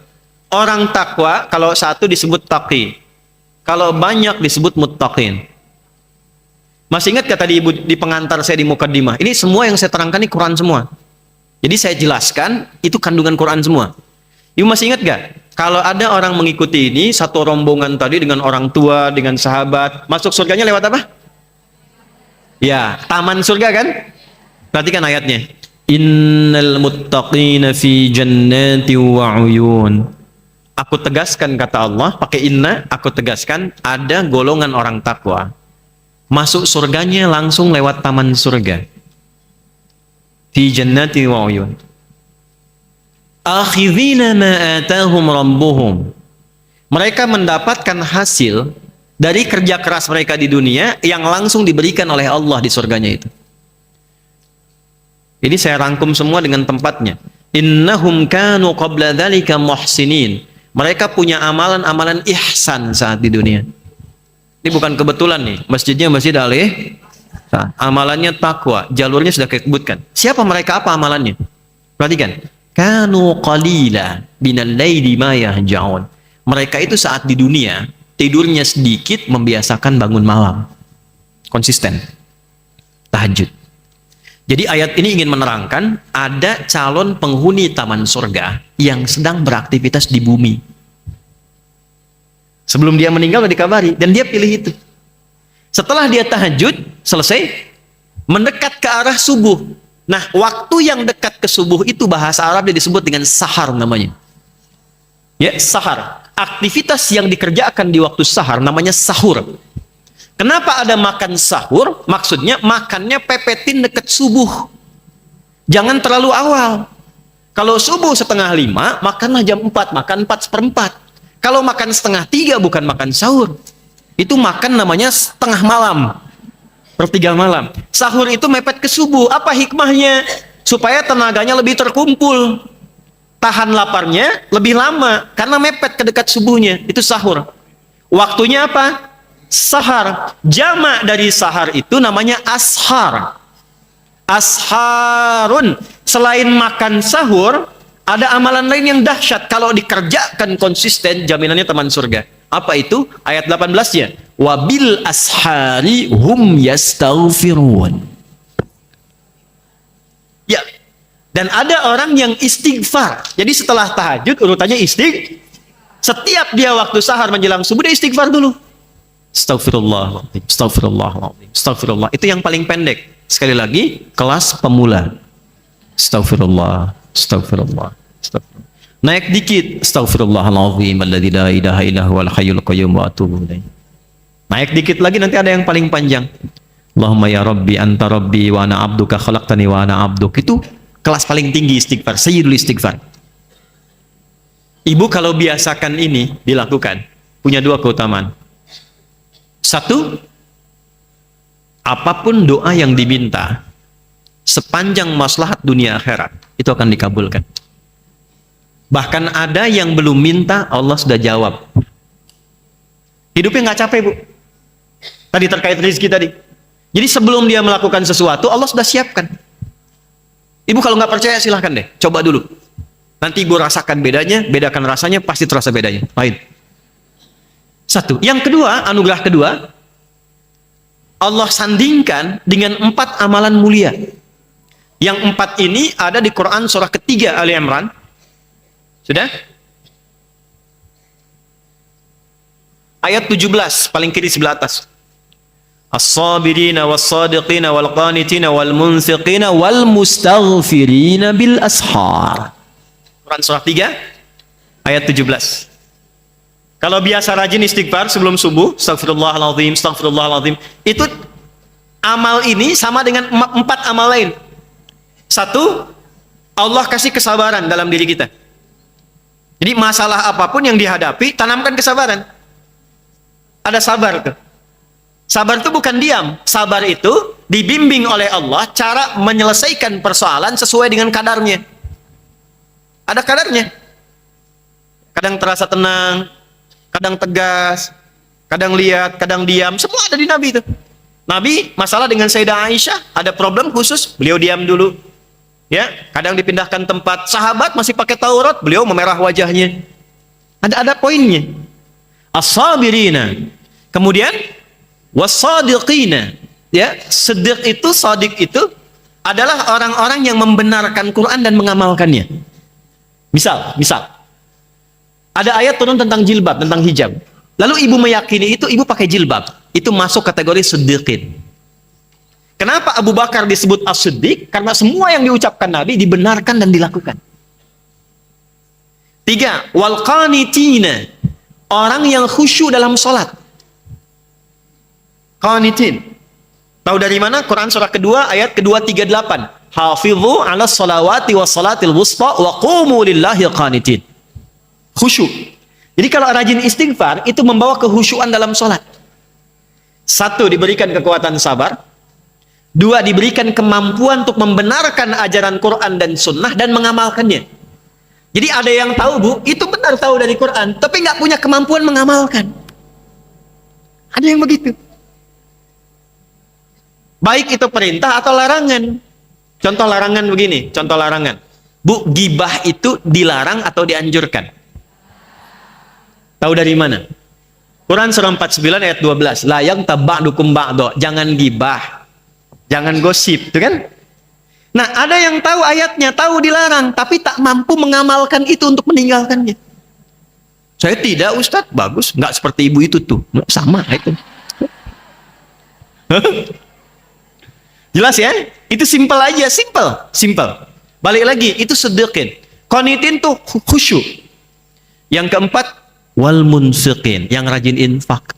Speaker 1: Orang takwa kalau satu disebut taqi, kalau banyak disebut muttaqin. Masih ingat kata di ibu di pengantar saya di mukaddimah? Ini semua yang saya terangkan ini Quran semua. Jadi saya jelaskan itu kandungan Quran semua. Ibu masih ingat gak? Kalau ada orang mengikuti ini, satu rombongan tadi dengan orang tua, dengan sahabat, masuk surganya lewat apa? Ya, taman surga kan? Perhatikan ayatnya. Innal muttaqina fi jannati wa uyun. Aku tegaskan kata Allah, pakai inna, aku tegaskan ada golongan orang takwa. Masuk surganya langsung lewat taman surga. Fi jannati wa uyun. Akhidhina ma atahum rabbuhum. Mereka mendapatkan hasil dari kerja keras mereka di dunia yang langsung diberikan oleh Allah di surganya itu. Ini saya rangkum semua dengan tempatnya. Innahum kanu qabla dzalika muhsinin. Mereka punya amalan-amalan ihsan saat di dunia. Ini bukan kebetulan nih, masjidnya Masjid Alih. Amalannya takwa, jalurnya sudah disebutkan. Siapa mereka, apa amalannya? Perhatikan. Kanu qalila minal laili ma yahja'un. Mereka itu saat di dunia tidurnya sedikit, membiasakan bangun malam. Konsisten. Tahajud. Jadi ayat ini ingin menerangkan ada calon penghuni taman surga yang sedang beraktivitas di bumi. Sebelum dia meninggal sudah dikabari dan dia pilih itu. Setelah dia tahajud selesai, mendekat ke arah subuh. Nah, waktu yang dekat ke subuh itu bahasa Arab dia disebut dengan sahar namanya. Ya, sahar. Aktivitas yang dikerjakan di waktu sahar namanya sahur. Kenapa ada makan sahur? Maksudnya makannya pepetin dekat subuh. Jangan terlalu awal. Kalau subuh 4:30, makanlah jam 4, makan 4:04. Kalau makan 2:30 bukan makan sahur. Itu makan namanya setengah malam. 1/3 malam. Sahur itu mepet ke subuh. Apa hikmahnya? Supaya tenaganya lebih terkumpul. Tahan laparnya lebih lama karena mepet ke dekat subuhnya. Itu sahur. Waktunya apa? Sahar. Jamak dari sahar itu namanya ashar. Asharun. Selain makan sahur, ada amalan lain yang dahsyat. Kalau dikerjakan konsisten, jaminannya teman surga. Apa itu? Ayat 18-nya. Wabil ashari hum yastaghfirun. Ya. Dan ada orang yang istighfar. Jadi setelah tahajud, urutannya setiap dia waktu sahar menjelang subuh, dia istighfar dulu. Astagfirullahaladzim, astagfirullahaladzim, astagfirullah. Itu yang paling pendek. Sekali lagi, kelas pemula. Astagfirullah, astagfirullah, astagfirullah. Naik dikit. Astagfirullahaladzim, alladzi la ilaha illa huwal hayyul qayyum wa atubu ilaih. Naik dikit lagi, nanti ada yang paling panjang. Allahumma ya Rabbi, anta Rabbi, wa ana abduka khalaqtani wa ana abduk. Itu kelas paling tinggi istighfar, sayyidul istighfar. Ibu kalau biasakan ini dilakukan, punya dua keutamaan. Satu, apapun doa yang diminta, sepanjang maslahat dunia akhirat, itu akan dikabulkan. Bahkan ada yang belum minta, Allah sudah jawab. Hidupnya nggak capek, Bu. Tadi terkait rezeki tadi. Jadi sebelum dia melakukan sesuatu, Allah sudah siapkan. Ibu kalau nggak percaya silahkan deh, coba dulu. Nanti Ibu rasakan bedanya, bedakan rasanya, pasti terasa bedanya. Baik. Satu. Yang kedua, anugerah kedua, Allah sandingkan dengan 4 amalan mulia. Yang 4 ini ada di Quran surah ketiga Ali Imran. Sudah? Ayat 17, paling kiri sebelah atas. As-sabirina was-sadiqina wal-qanitina wal-munfiqina wal-mustaghfirina bil ashar. Quran surah 3 ayat 17. Kalau biasa rajin istighfar sebelum subuh, astagfirullahaladzim, astagfirullahaladzim, itu amal ini sama dengan 4 amal lain. Satu, Allah kasih kesabaran dalam diri kita. Jadi masalah apapun yang dihadapi, tanamkan kesabaran. Ada sabar tuh. Sabar itu bukan diam. Sabar itu dibimbing oleh Allah cara menyelesaikan persoalan sesuai dengan kadarnya. Ada kadarnya. Kadang terasa tenang, kadang tegas,
Speaker 2: kadang lihat, kadang diam, semua ada di Nabi itu. Nabi masalah dengan Sayyidah Aisyah, ada problem khusus, beliau diam dulu. Ya, kadang dipindahkan tempat. Sahabat masih pakai Taurat, beliau memerah wajahnya. Ada poinnya. As-sabirina. Kemudian was-sadiqina. Ya, siddiq itu, sadiq itu adalah orang-orang yang membenarkan Quran dan mengamalkannya. Misal, ada ayat turun tentang jilbab, tentang hijab. Lalu ibu meyakini itu, ibu pakai jilbab. Itu masuk kategori siddiqin. Kenapa Abu Bakar disebut as-siddiq? Karena semua yang diucapkan Nabi dibenarkan dan dilakukan. 3. Wal qanitina. Orang yang khusyuk dalam sholat. Qanitin. Tahu dari mana? Quran surah kedua ayat kedua 38. Hafidhu ala salawati wa salatil wusta wa qumu lillahi qanitin. Khusyuk. Jadi kalau rajin istighfar itu membawa kehusyuan dalam sholat. 1. Diberikan kekuatan sabar. 2. Diberikan kemampuan untuk membenarkan ajaran Quran dan sunnah dan mengamalkannya. Jadi ada yang tahu, Bu, itu benar tahu dari Quran, tapi nggak punya kemampuan mengamalkan. Ada yang begitu. Baik itu perintah atau larangan. Contoh larangan begini, contoh larangan. Bu, gibah itu dilarang atau dianjurkan? Tahu dari mana? Quran surah 49 ayat 12. La yang taba'dukum ba'do. Jangan gibah. Jangan gosip, itu kan? Nah, ada yang tahu ayatnya, tahu dilarang, tapi tak mampu mengamalkan itu untuk meninggalkannya. Saya tidak, Ustadz. Bagus. Nggak seperti ibu itu tuh. Sama itu. Jelas ya? Itu simpel aja. Simpel. Balik lagi, itu sedekah. Qanitin tuh khusyuk. Yang keempat, wal munfiqin. Yang rajin infak.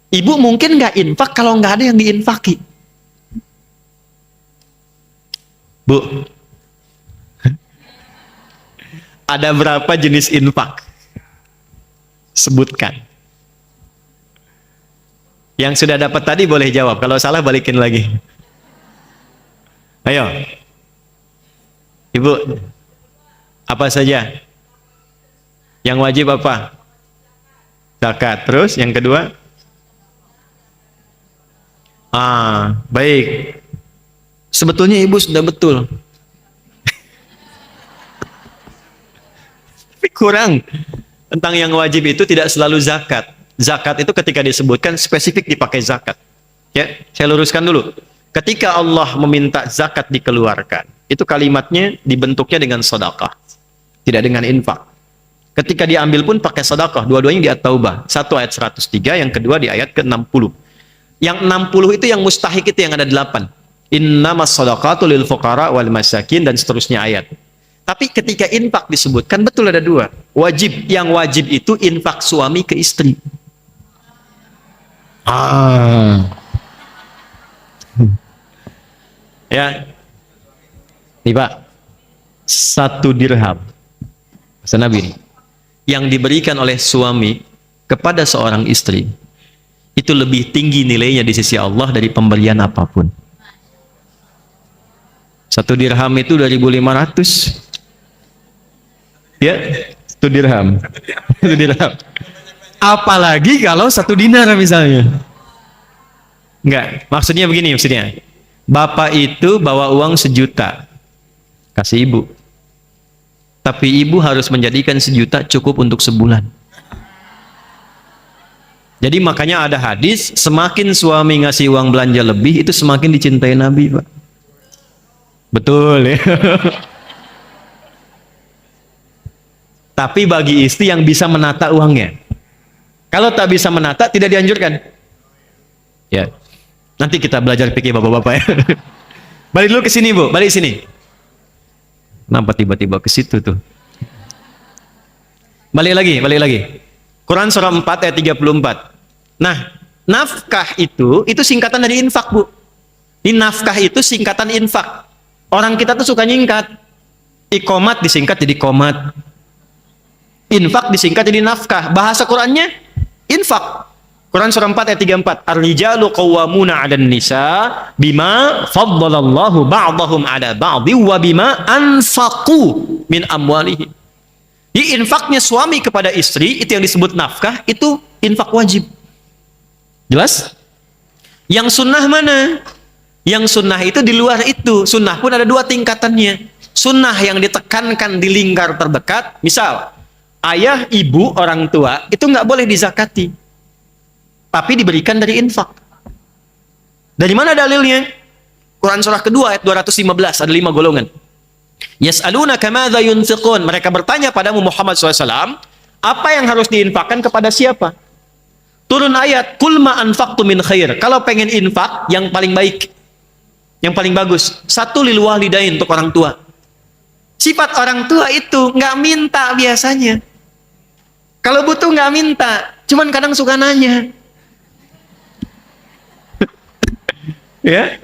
Speaker 2: Ibu mungkin nggak infak kalau nggak ada yang diinfaki. Bu, ada berapa jenis infak? Sebutkan. Yang sudah dapat tadi boleh jawab. Kalau salah balikin lagi. Ayo. Ibu, apa saja? Yang wajib apa? Zakat. Terus yang kedua? Baik. Sebetulnya ibu sudah betul. Tapi kurang. Tentang yang wajib itu tidak selalu zakat. Zakat itu ketika disebutkan spesifik dipakai zakat. Ya, saya luruskan dulu. Ketika Allah meminta zakat dikeluarkan, itu kalimatnya dibentuknya dengan sedekah, tidak dengan infak. Ketika diambil pun pakai sedekah, dua-duanya di At-Taubah. Satu ayat 103, yang kedua di ayat ke-60. Yang 60 itu yang mustahik itu yang ada 8. Innamas shadaqatu lil fuqara wal masakin dan seterusnya ayat. Tapi ketika infak disebutkan betul ada 2. Wajib, yang wajib itu infak suami ke istri. Ya. Nih Pak. 1 dirham. Bahasa Nabi ini. Yang diberikan oleh suami kepada seorang istri itu lebih tinggi nilainya di sisi Allah dari pemberian apapun. 1 dirham itu 2.500. Ya, 1 dirham. 1 dirham. Apalagi kalau 1 dinar misalnya. Enggak, maksudnya begini maksudnya. Bapak itu bawa uang 1 juta. Kasih ibu. Tapi ibu harus menjadikan 1 juta cukup untuk sebulan. Jadi makanya ada hadis, semakin suami ngasih uang belanja lebih, itu semakin dicintai Nabi, Pak. Betul ya. Tapi bagi istri yang bisa menata uangnya. Kalau tak bisa menata, tidak dianjurkan. Ya. Nanti kita belajar fikih bapak-bapak ya. Balik dulu ke sini, Bu. Balik sini. Kenapa tiba-tiba ke situ tuh? Balik lagi. Quran surah 4 ayat 34. Nah, nafkah itu singkatan dari infak, Bu. Ini nafkah itu singkatan infak. Orang kita tuh suka nyingkat. Iqomat disingkat jadi qomat. Infak disingkat jadi nafkah. Bahasa Qurannya infak. Quran surah 4 ayat 34. Ar-rijalu qawwamuna 'alan nisa bima faddalallahu ba'dahum 'ala ba'dhi wa bima anfaqu min amwalihim.
Speaker 1: Di infaknya suami kepada istri, itu yang disebut nafkah, itu infak wajib. Jelas? Yang sunnah mana? Yang sunnah itu di luar itu. Sunnah pun ada dua tingkatannya. Sunnah yang ditekankan di lingkar terdekat, misal, ayah, ibu, orang tua, itu nggak boleh dizakati. Tapi diberikan dari infak. Dari mana dalilnya? Quran surah kedua ayat 215, ada 5 golongan. Yas'alunaka madza yunfiqun. Mereka bertanya padamu Muhammad SAW, apa yang harus diinfakkan kepada siapa? Turun ayat, kul ma anfaqtu min khair. Kalau pengen infak, yang paling baik, yang paling bagus, satu lil walidain, untuk orang tua. Sifat orang tua itu nggak minta biasanya. Kalau butuh nggak minta, cuman kadang suka nanya. Ya.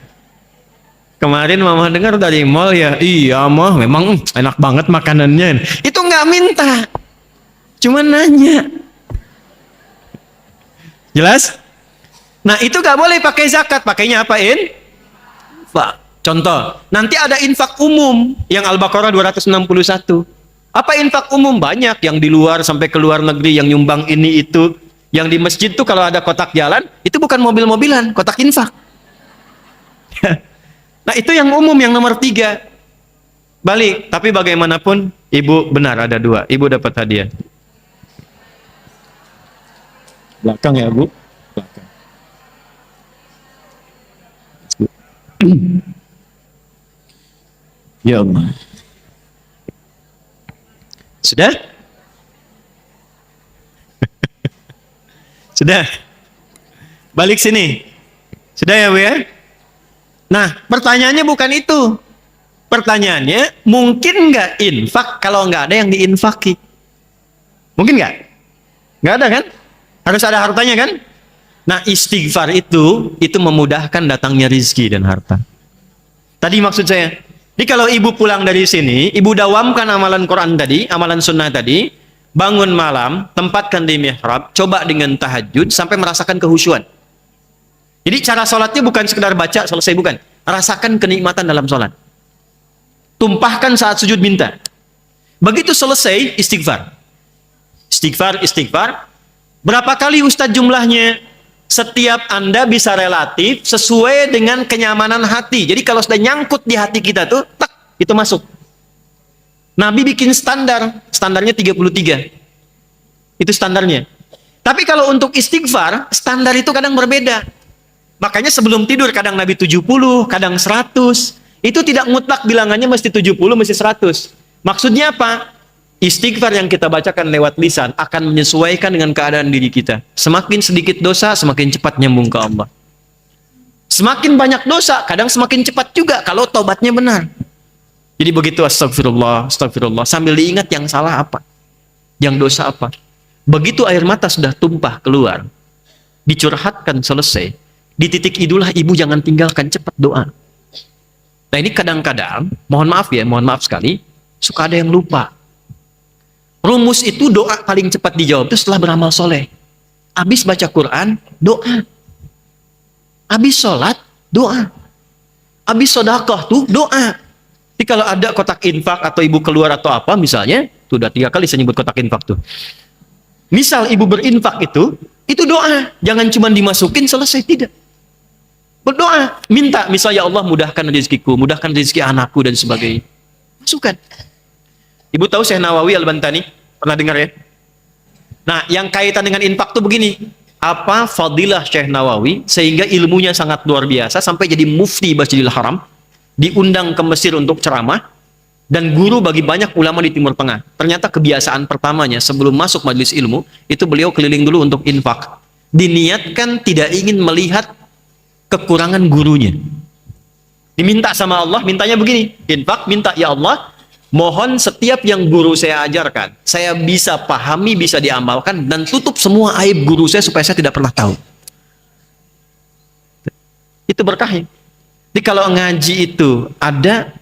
Speaker 1: Kemarin mama dengar dari mall ya, iya mah memang enak banget makanannya. Itu nggak minta, cuman nanya. Jelas? Nah itu nggak boleh pakai zakat, pakainya apa infak. Contoh, nanti ada infak umum yang Al-Baqarah 261. Apa infak umum? Banyak, yang di luar sampai ke luar negeri, yang nyumbang ini itu. Yang di masjid tuh kalau ada kotak jalan, itu bukan mobil-mobilan, kotak infak. Nah itu yang umum, yang nomor 3. Balik, tapi bagaimanapun ibu benar ada 2. Ibu dapat hadiah.
Speaker 2: Belakang ya, Bu. Belakang. Ya Allah.
Speaker 1: Sudah? Sudah? Balik sini. Sudah ya Bu ya? Nah, pertanyaannya bukan itu. Pertanyaannya, mungkin nggak infak kalau nggak ada yang diinfaki? Mungkin nggak? Nggak ada kan? Harus ada hartanya kan? Nah, istighfar itu memudahkan datangnya rizki dan harta. Tadi maksud saya, jadi kalau ibu pulang dari sini, ibu dawamkan amalan Quran tadi, amalan sunnah tadi, bangun malam, tempatkan di mihrab, coba dengan tahajud, sampai merasakan kehusyuan. Jadi cara sholatnya bukan sekedar baca, selesai, bukan. Rasakan kenikmatan dalam sholat. Tumpahkan saat sujud minta. Begitu selesai, istighfar. Istighfar, istighfar. Berapa kali Ustadz jumlahnya? Setiap Anda bisa relatif sesuai dengan kenyamanan hati. Jadi kalau sudah nyangkut di hati kita tuh, tak, itu masuk. Nabi bikin standar. Standarnya 33. Itu standarnya. Tapi kalau untuk istighfar, standar itu kadang berbeda. Makanya sebelum tidur kadang Nabi 70, kadang 100. Itu tidak mutlak bilangannya mesti 70, mesti 100. Maksudnya apa? Istighfar yang kita bacakan lewat lisan akan menyesuaikan dengan keadaan diri kita. Semakin sedikit dosa, semakin cepat nyambung ke Allah. Semakin banyak dosa, kadang semakin cepat juga kalau taubatnya benar. Jadi begitu astagfirullah, astagfirullah. Sambil diingat yang salah apa. Yang dosa apa. Begitu air mata sudah tumpah keluar, dicurhatkan selesai. Di titik itulah ibu jangan tinggalkan, cepat doa. Nah ini kadang-kadang, mohon maaf sekali, suka ada yang lupa. Rumus itu doa paling cepat dijawab itu setelah beramal soleh. Habis baca Quran, doa. Habis sholat, doa. Habis sodakoh tuh doa. Jadi kalau ada kotak infak atau ibu keluar atau apa misalnya, tuh udah 3 kali saya nyebut kotak infak tuh. Misal ibu berinfak itu doa. Jangan cuma dimasukin selesai, tidak. Berdoa, minta, misalnya ya Allah mudahkan rezekiku, mudahkan rezeki anakku dan sebagainya. Masukkan. Ibu tahu Syekh Nawawi Al-Bantani? Pernah dengar ya? Nah, yang kaitan dengan infak tuh begini. Apa fadilah Syekh Nawawi sehingga ilmunya sangat luar biasa sampai jadi mufti Masjidil Haram, diundang ke Mesir untuk ceramah, dan guru bagi banyak ulama di Timur Tengah. Ternyata kebiasaan pertamanya sebelum masuk majelis ilmu, itu beliau keliling dulu untuk infak. Diniatkan tidak ingin melihat kekurangan gurunya. Diminta sama Allah, mintanya begini, infak, minta, ya Allah, mohon setiap yang guru saya ajarkan, saya bisa pahami, bisa diamalkan, dan tutup semua aib guru saya supaya saya tidak pernah tahu. Itu berkahnya. Jadi kalau ngaji itu ada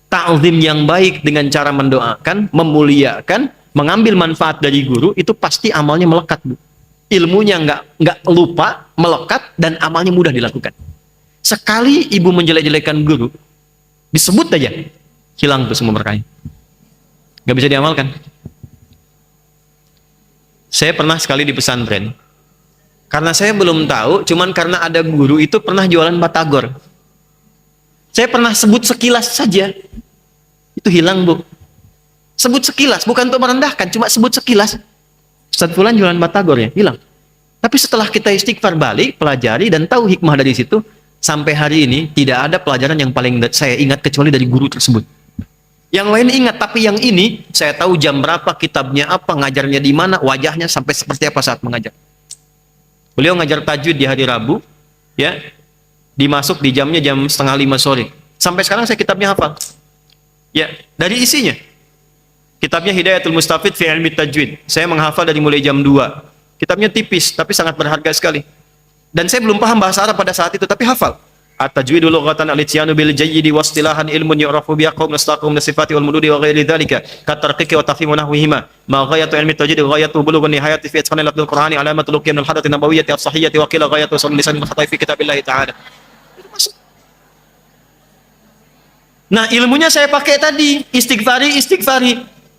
Speaker 1: ta'zim yang baik dengan cara mendoakan, memuliakan, mengambil manfaat dari guru, itu pasti amalnya melekat, Bu. Ilmunya nggak lupa, melekat, dan amalnya mudah dilakukan. Sekali ibu menjelek-jelekan guru, disebut aja, hilang tuh semua berkahnya. Nggak bisa diamalkan. Saya pernah sekali di pesantren. Karena saya belum tahu, cuman karena ada guru itu pernah jualan batagor. Saya pernah sebut sekilas saja. Itu hilang, Bu. Sebut sekilas, bukan untuk merendahkan, cuma sebut sekilas. Ustaz Fulan jualan batagor ya, hilang. Tapi setelah kita istighfar balik, pelajari dan tahu hikmah dari situ, sampai hari ini tidak ada pelajaran yang paling saya ingat kecuali dari guru tersebut. Yang lain ingat, tapi yang ini saya tahu jam berapa, kitabnya apa, ngajarnya di mana, wajahnya sampai seperti apa saat mengajar. Beliau ngajar tajwid di hari Rabu, ya, dimasuk di jamnya jam 4:30 sore. Sampai sekarang saya kitabnya hafal. Ya, dari isinya. Kitabnya Hidayatul Mustafid fi Ilmi Tajwid. Saya menghafal dari mulai jam 2. Kitabnya tipis, tapi sangat berharga sekali. Dan saya belum paham bahasa Arab pada saat itu, tapi hafal. At-tajwidu lughatan al-ityanu bil jayyidi wa istilahan ilmun yu'rafu biha qawm nastaqum min sifati wal mududi wa ghairi dhalika katarqiqi wa tafhim nahwihima ma ghayatu ilmi tajwid ghayatu bulugh nihayati fi itqan al qur'ani alamatul luqyan al hadath nabawiyyati as-sahiyyati wa qila ghayatu usul lisan al-khata'i fi kitabillah ta'ala. Nah, ilmunya saya pakai tadi, istighfari.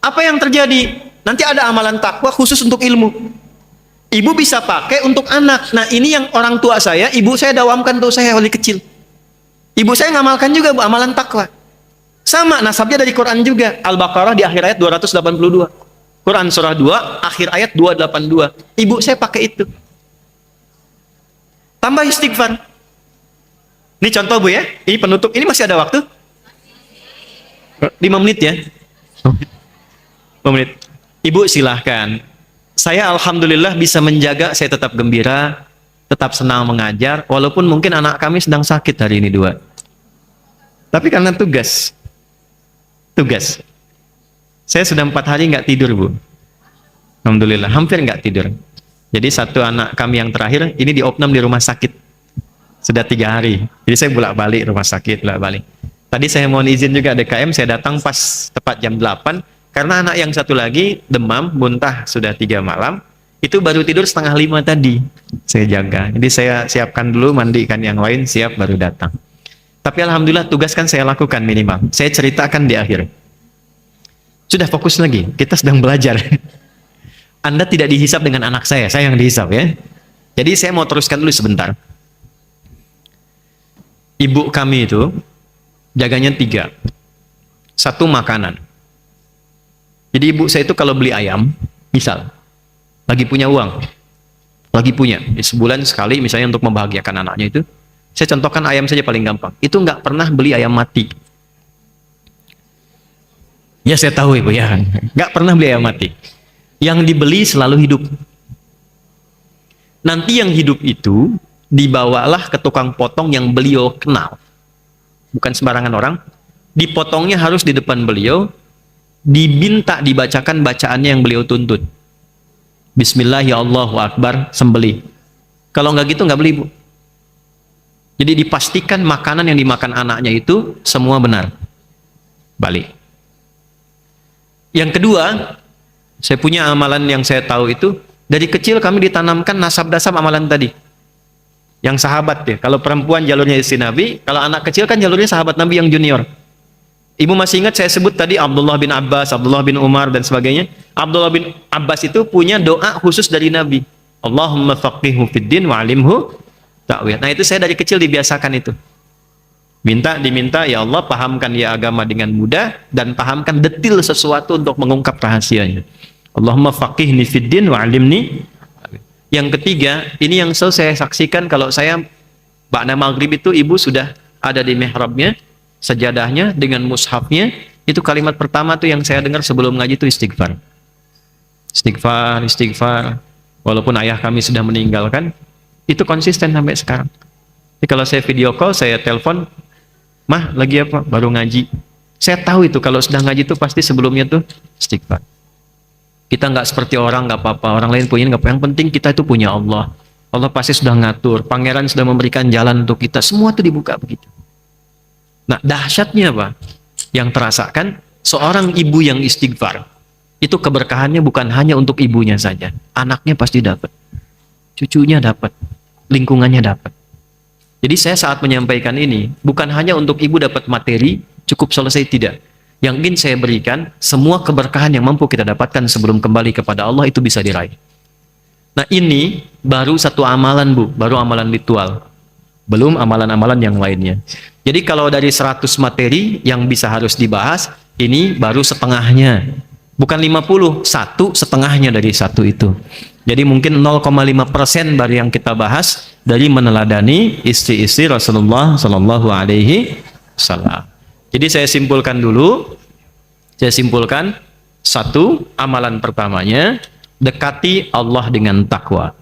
Speaker 1: Apa yang terjadi? Nanti ada amalan takwa khusus untuk ilmu. Ibu bisa pakai untuk anak. Nah, ini yang orang tua saya, ibu saya dawamkan untuk saya dari kecil. Ibu saya ngamalkan juga, Bu, amalan takwa. Sama, nasabnya dari Quran juga. Al-Baqarah di akhir ayat 282. Quran surah 2, akhir ayat 282. Ibu saya pakai itu. Tambah istighfar. Ini contoh, Bu, ya. Ini penutup. Ini masih ada waktu? 5 menit ya. 5 menit. Ibu silahkan. Saya alhamdulillah bisa menjaga, saya tetap gembira, tetap senang mengajar, walaupun mungkin anak kami sedang sakit hari ini 2. Tapi karena tugas. Saya sudah 4 hari nggak tidur, Bu. Alhamdulillah, hampir nggak tidur. Jadi satu anak kami yang terakhir, ini diopnam di rumah sakit. Sudah 3 hari. Jadi saya bolak-balik rumah sakit, bolak-balik. Tadi saya mohon izin juga DKM, saya datang pas tepat jam 8, karena anak yang satu lagi demam, muntah sudah 3 malam, itu baru tidur 4:30 tadi. Saya jaga. Jadi saya siapkan dulu, mandikan yang lain, siap baru datang. Tapi alhamdulillah tugas kan saya lakukan minimal. Saya ceritakan di akhir. Sudah fokus lagi, kita sedang belajar. Anda tidak dihisap dengan anak saya yang dihisap ya. Jadi saya mau teruskan dulu sebentar. Ibu kami itu jaganya 3. 1 makanan. Jadi ibu saya itu kalau beli ayam, misal, lagi punya uang, sebulan sekali misalnya untuk membahagiakan anaknya itu, saya contohkan ayam saja paling gampang, itu nggak pernah beli ayam mati. Ya saya tahu ibu ya, nggak pernah beli ayam mati. Yang dibeli selalu hidup. Nanti yang hidup itu dibawalah ke tukang potong yang beliau kenal, bukan sembarangan orang. Dipotongnya harus di depan beliau. Diminta dibacakan bacaannya yang beliau tuntut. Bismillah ya Allahu Akbar, sembelih. Kalau nggak gitu nggak beli, Bu. Jadi dipastikan makanan yang dimakan anaknya itu semua benar. Balik. Yang kedua, saya punya amalan yang saya tahu itu, dari kecil kami ditanamkan nasab-nasab amalan tadi. Yang sahabat ya, kalau perempuan jalurnya istri Nabi, kalau anak kecil kan jalurnya sahabat Nabi yang junior. Ibu masih ingat saya sebut tadi Abdullah bin Abbas, Abdullah bin Umar dan sebagainya. Abdullah bin Abbas itu punya doa khusus dari Nabi. Allahumma faqihhu fid din wa 'allimhu ta'wil. Nah, itu saya dari kecil dibiasakan itu. Diminta ya Allah pahamkan ya agama dengan mudah dan pahamkan detil sesuatu untuk mengungkap rahasianya. Allahumma faqihni fid din wa 'allimni. Yang ketiga, ini yang selalu saya saksikan kalau saya ba'da maghrib itu ibu sudah ada di mihrabnya. Sajadahnya dengan mushafnya, itu kalimat pertama tuh yang saya dengar sebelum ngaji itu istighfar. Istighfar. Walaupun ayah kami sudah meninggalkan, itu konsisten sampai sekarang. Jadi kalau saya video call, saya telepon, "Mah, lagi apa?" "Baru ngaji." Saya tahu itu kalau sedang ngaji itu pasti sebelumnya tuh istighfar. Kita nggak seperti orang, nggak apa-apa. Orang lain punya nggak apa. Yang penting kita itu punya Allah. Allah pasti sudah ngatur. Pangeran sudah memberikan jalan untuk kita. Semua itu dibuka begitu. Nah, dahsyatnya apa? Yang terasakan seorang ibu yang istighfar, itu keberkahannya bukan hanya untuk ibunya saja. Anaknya pasti dapat. Cucunya dapat. Lingkungannya dapat. Jadi saya saat menyampaikan ini, bukan hanya untuk ibu dapat materi, cukup selesai, tidak. Yang ingin saya berikan, semua keberkahan yang mampu kita dapatkan sebelum kembali kepada Allah itu bisa diraih. Nah ini baru satu amalan Bu, baru amalan ritual. Belum amalan-amalan yang lainnya. Jadi kalau dari 100 materi yang bisa harus dibahas, ini baru setengahnya. Bukan 50, satu setengahnya dari satu itu. Jadi mungkin 0,5% baru yang kita bahas dari meneladani istri-istri Rasulullah Sallallahu Alaihi Wasallam. Jadi saya simpulkan dulu. Saya simpulkan, satu, amalan pertamanya, dekati Allah dengan takwa.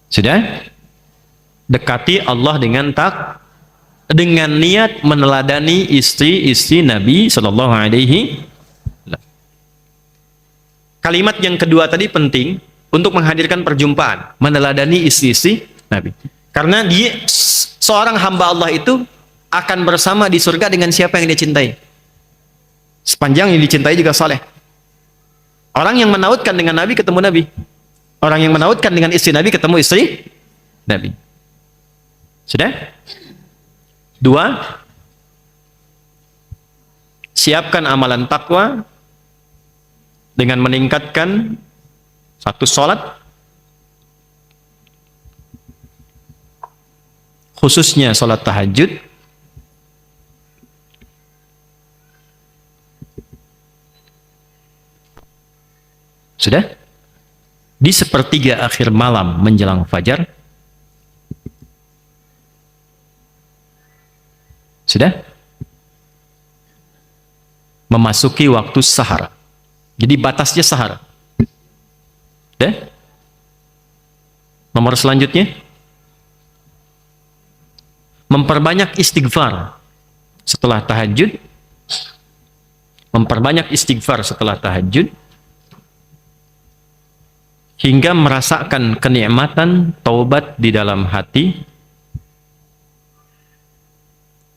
Speaker 1: Sudah? Dekati Allah dengan dengan niat meneladani istri-istri Nabi Sallallahu Alaihi Wasallam. Kalimat yang kedua tadi penting untuk menghadirkan perjumpaan, meneladani istri-istri Nabi. Karena dia seorang hamba Allah itu akan bersama di surga dengan siapa yang dia cintai. Sepanjang yang dicintai juga saleh. Orang yang menautkan dengan Nabi ketemu Nabi. Orang yang menautkan dengan istri Nabi ketemu istri Nabi. Sudah? Dua, siapkan amalan takwa dengan meningkatkan satu, sholat, khususnya sholat tahajud. Sudah? Di sepertiga akhir malam menjelang fajar. Sudah? Memasuki waktu sahar. Jadi batasnya sahar. Sudah? Nomor selanjutnya, memperbanyak istighfar setelah tahajud. Memperbanyak istighfar setelah tahajud hingga merasakan kenikmatan taubat di dalam hati.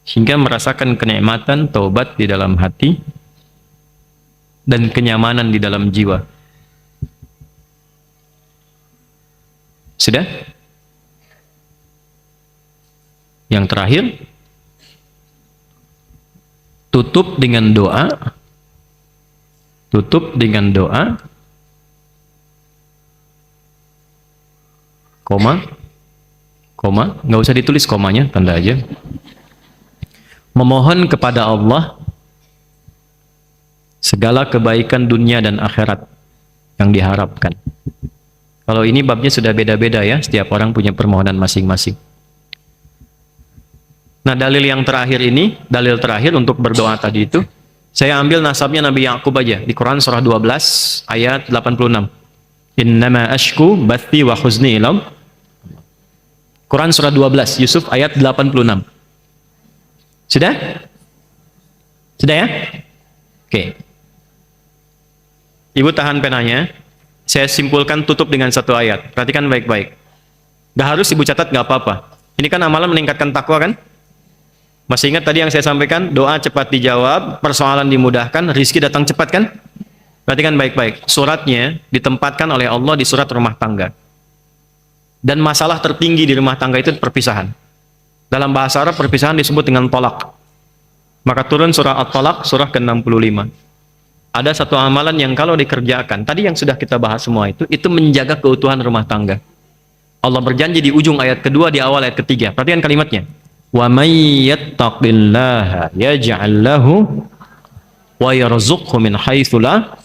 Speaker 1: Hingga merasakan kenikmatan taubat di dalam hati dan kenyamanan di dalam jiwa. Sudah? Yang terakhir, tutup dengan doa. Tutup dengan doa. Koma. Nggak usah ditulis komanya, tanda aja. Memohon kepada Allah segala kebaikan dunia dan akhirat yang diharapkan. Kalau ini babnya sudah beda-beda ya, setiap orang punya permohonan masing-masing. Nah, dalil yang terakhir ini, dalil terakhir untuk berdoa tadi itu, saya ambil nasabnya Nabi Yakub aja di Quran surah 12 ayat 86. Innama ashku bathi wa khuzni ilam. Quran surah 12 Yusuf ayat 86. Sudah? Sudah ya? Oke. Ibu tahan penanya. Saya simpulkan tutup dengan satu ayat. Perhatikan baik-baik. Gak harus ibu catat, gak apa-apa. Ini kan amalan meningkatkan takwa kan? Masih ingat tadi yang saya sampaikan? Doa cepat dijawab, persoalan dimudahkan, rizki datang cepat kan? Perhatikan baik-baik. Suratnya ditempatkan oleh Allah di surat rumah tangga. Dan masalah tertinggi di rumah tangga itu perpisahan. Dalam bahasa Arab perpisahan disebut dengan tolak. Maka turun surah At-Talaq surah ke-65. Ada satu amalan yang kalau dikerjakan, tadi yang sudah kita bahas semua itu menjaga keutuhan rumah tangga. Allah berjanji di ujung ayat kedua, di awal ayat ketiga. Perhatikan kalimatnya. Wa may yattaqillaha yaj'al lahu wa yarzuqhu min haitsu la.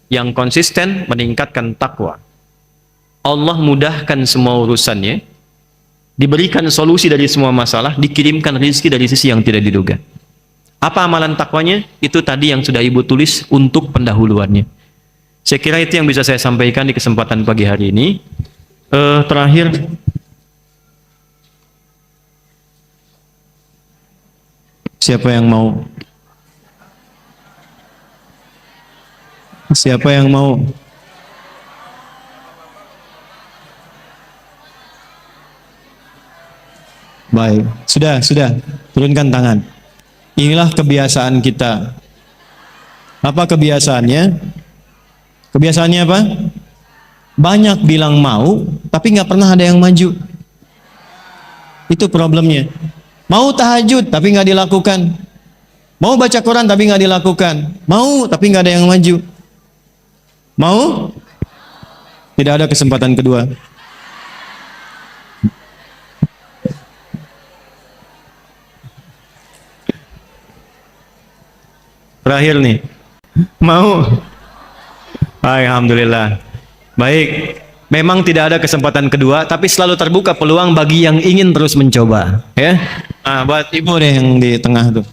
Speaker 1: Yang konsisten meningkatkan takwa. Allah mudahkan semua urusannya. Diberikan solusi dari semua masalah, dikirimkan rezeki dari sisi yang tidak diduga. Apa amalan takwanya? Itu tadi yang sudah ibu tulis untuk pendahuluannya. Saya kira itu yang bisa saya sampaikan di kesempatan pagi hari ini. Terakhir, siapa yang mau? Siapa yang mau? Baik, sudah, turunkan tangan. Inilah kebiasaan kita. Apa kebiasaannya? Kebiasaannya apa? Banyak bilang mau, tapi nggak pernah ada yang maju. Itu problemnya. Mau tahajud, tapi nggak dilakukan. Mau baca Quran, tapi nggak dilakukan. Mau, tapi nggak ada yang maju. Mau?
Speaker 2: Tidak ada kesempatan kedua.
Speaker 1: Terakhir nih. Mau? Alhamdulillah. Baik. Memang tidak ada kesempatan kedua, tapi selalu terbuka peluang bagi yang ingin terus mencoba. Ya. Nah, buat
Speaker 2: Ibu deh yang di tengah tuh.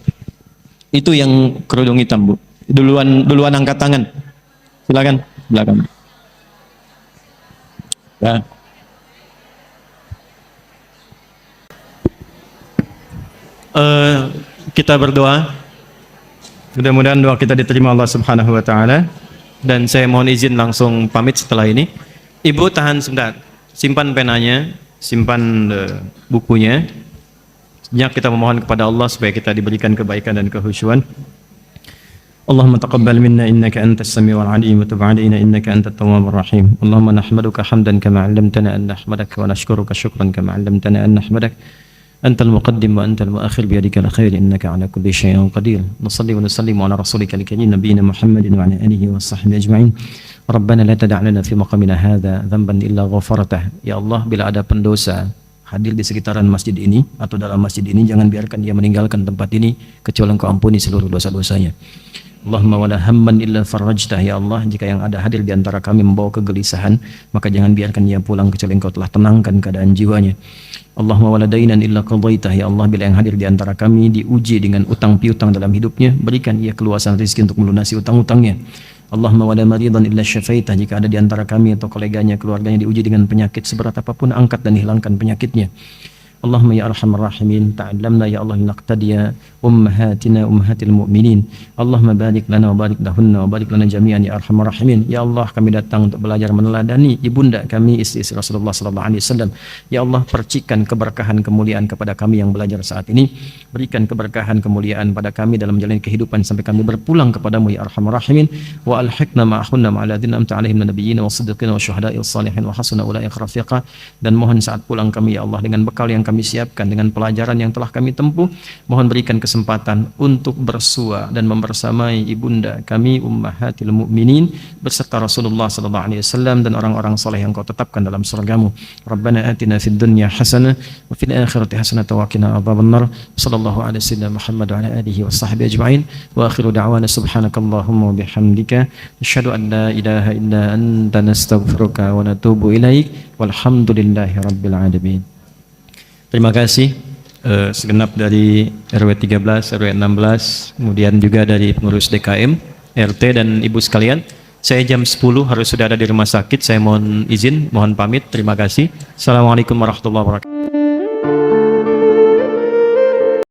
Speaker 2: Itu yang kerudung hitam, Bu. Duluan angkat tangan. Silakan, belakang. Ya.
Speaker 1: Kita berdoa. Mudah-mudahan doa kita diterima Allah Subhanahu wa taala. Dan saya mohon izin langsung pamit setelah ini. Ibu tahan sebentar. Simpan penanya, simpan bukunya. Sejak kita memohon kepada Allah supaya kita diberikan kebaikan dan kehusyuan. Allahumma taqabbal minna innaka antas samiul alim wa tub alaina innaka antat tawwabur rahim. Allahumma nahmaduka hamdan kama 'allamtana an nahmadaka wa nashkuruka syukran kama 'allamtana an nahmadaka. Antal muqaddim wa antal muakhir biyadika al-khair innaka ala kulli syai'in qadir. Nusalli wa nusallimu ala rasulika al-karim nabiyina Muhammadin wa ala alihi wa sahbihi ajma'in. Rabbana la tada' lana fi maqamina hadza dhanban illa ghafartah. Ya Allah, bila ada pendosa hadir di sekitaran masjid ini atau dalam masjid ini, jangan biarkan dia meninggalkan tempat ini kecuali Engkau ampuni seluruh dosa-dosanya. Allahumma wala hamman illa farajtah. Ya Allah, jika yang ada hadir di antara kami membawa kegelisahan, maka jangan biarkan dia pulang kecuali Engkau telah tenangkan keadaan jiwanya. Allahumma wala dainan illa qadaitah. Ya Allah, bila yang hadir di antara kami diuji dengan utang piutang dalam hidupnya, berikan ia keluasan rezeki untuk melunasi utang-utangnya. Allahumma wala maridan illa syafaitah. Jika ada di antara kami atau koleganya, keluarganya diuji dengan penyakit seberat apapun, angkat dan hilangkan penyakitnya. Allahumma ya arhamar rahimin, ta'allamna ya Allah naqtadiya ummahatina ummahatil mu'minin. Allahumma barik lana wa barik lahunna wa barik lana jami'an ya arhamar rahimin. Ya Allah, kami datang untuk belajar meneladani ibunda kami, istri Rasulullah sallallahu alaihi wasallam. Ya Allah, percikan keberkahan kemuliaan kepada kami yang belajar saat ini. Berikan keberkahan kemuliaan pada kami dalam menjalani kehidupan sampai kami berpulang kepadamu ya arhamar rahimin. Wa alhiqna ma'ahunna ma'aladzina amta alaihim nabiyyin wa siddiqin wa syuhada'i salihin wa hasuna ulaika rafiqa. Dan mohon saat pulang kami ya Allah dengan bekal yang kami siapkan, dengan pelajaran yang telah kami tempuh, mohon berikan kesempatan untuk bersua dan membersamai ibunda kami ummahatil mukminin beserta Rasulullah sallallahu alaihi wasallam dan orang-orang saleh yang Kau tetapkan dalam surgamu. Rabbana atina fid dunya hasanah wa fil akhirati hasanah wa qina adzabannar. Sallallahu alaihi wasallam Muhammad wa ala alihi washabbihi ajmain. Wa akhiru da'wana subhanakallahumma wa bihamdika asyhadu an la ilaha illa anta nastaghfiruka wa natubu ilaik. Walhamdulillahi rabbil alamin. Terima kasih segenap dari RW 13, RW 16, kemudian juga dari pengurus DKM, RT dan Ibu sekalian. Saya jam 10 harus sudah ada di rumah sakit. Saya mohon izin, mohon pamit. Terima kasih. Assalamualaikum warahmatullahi wabarakatuh.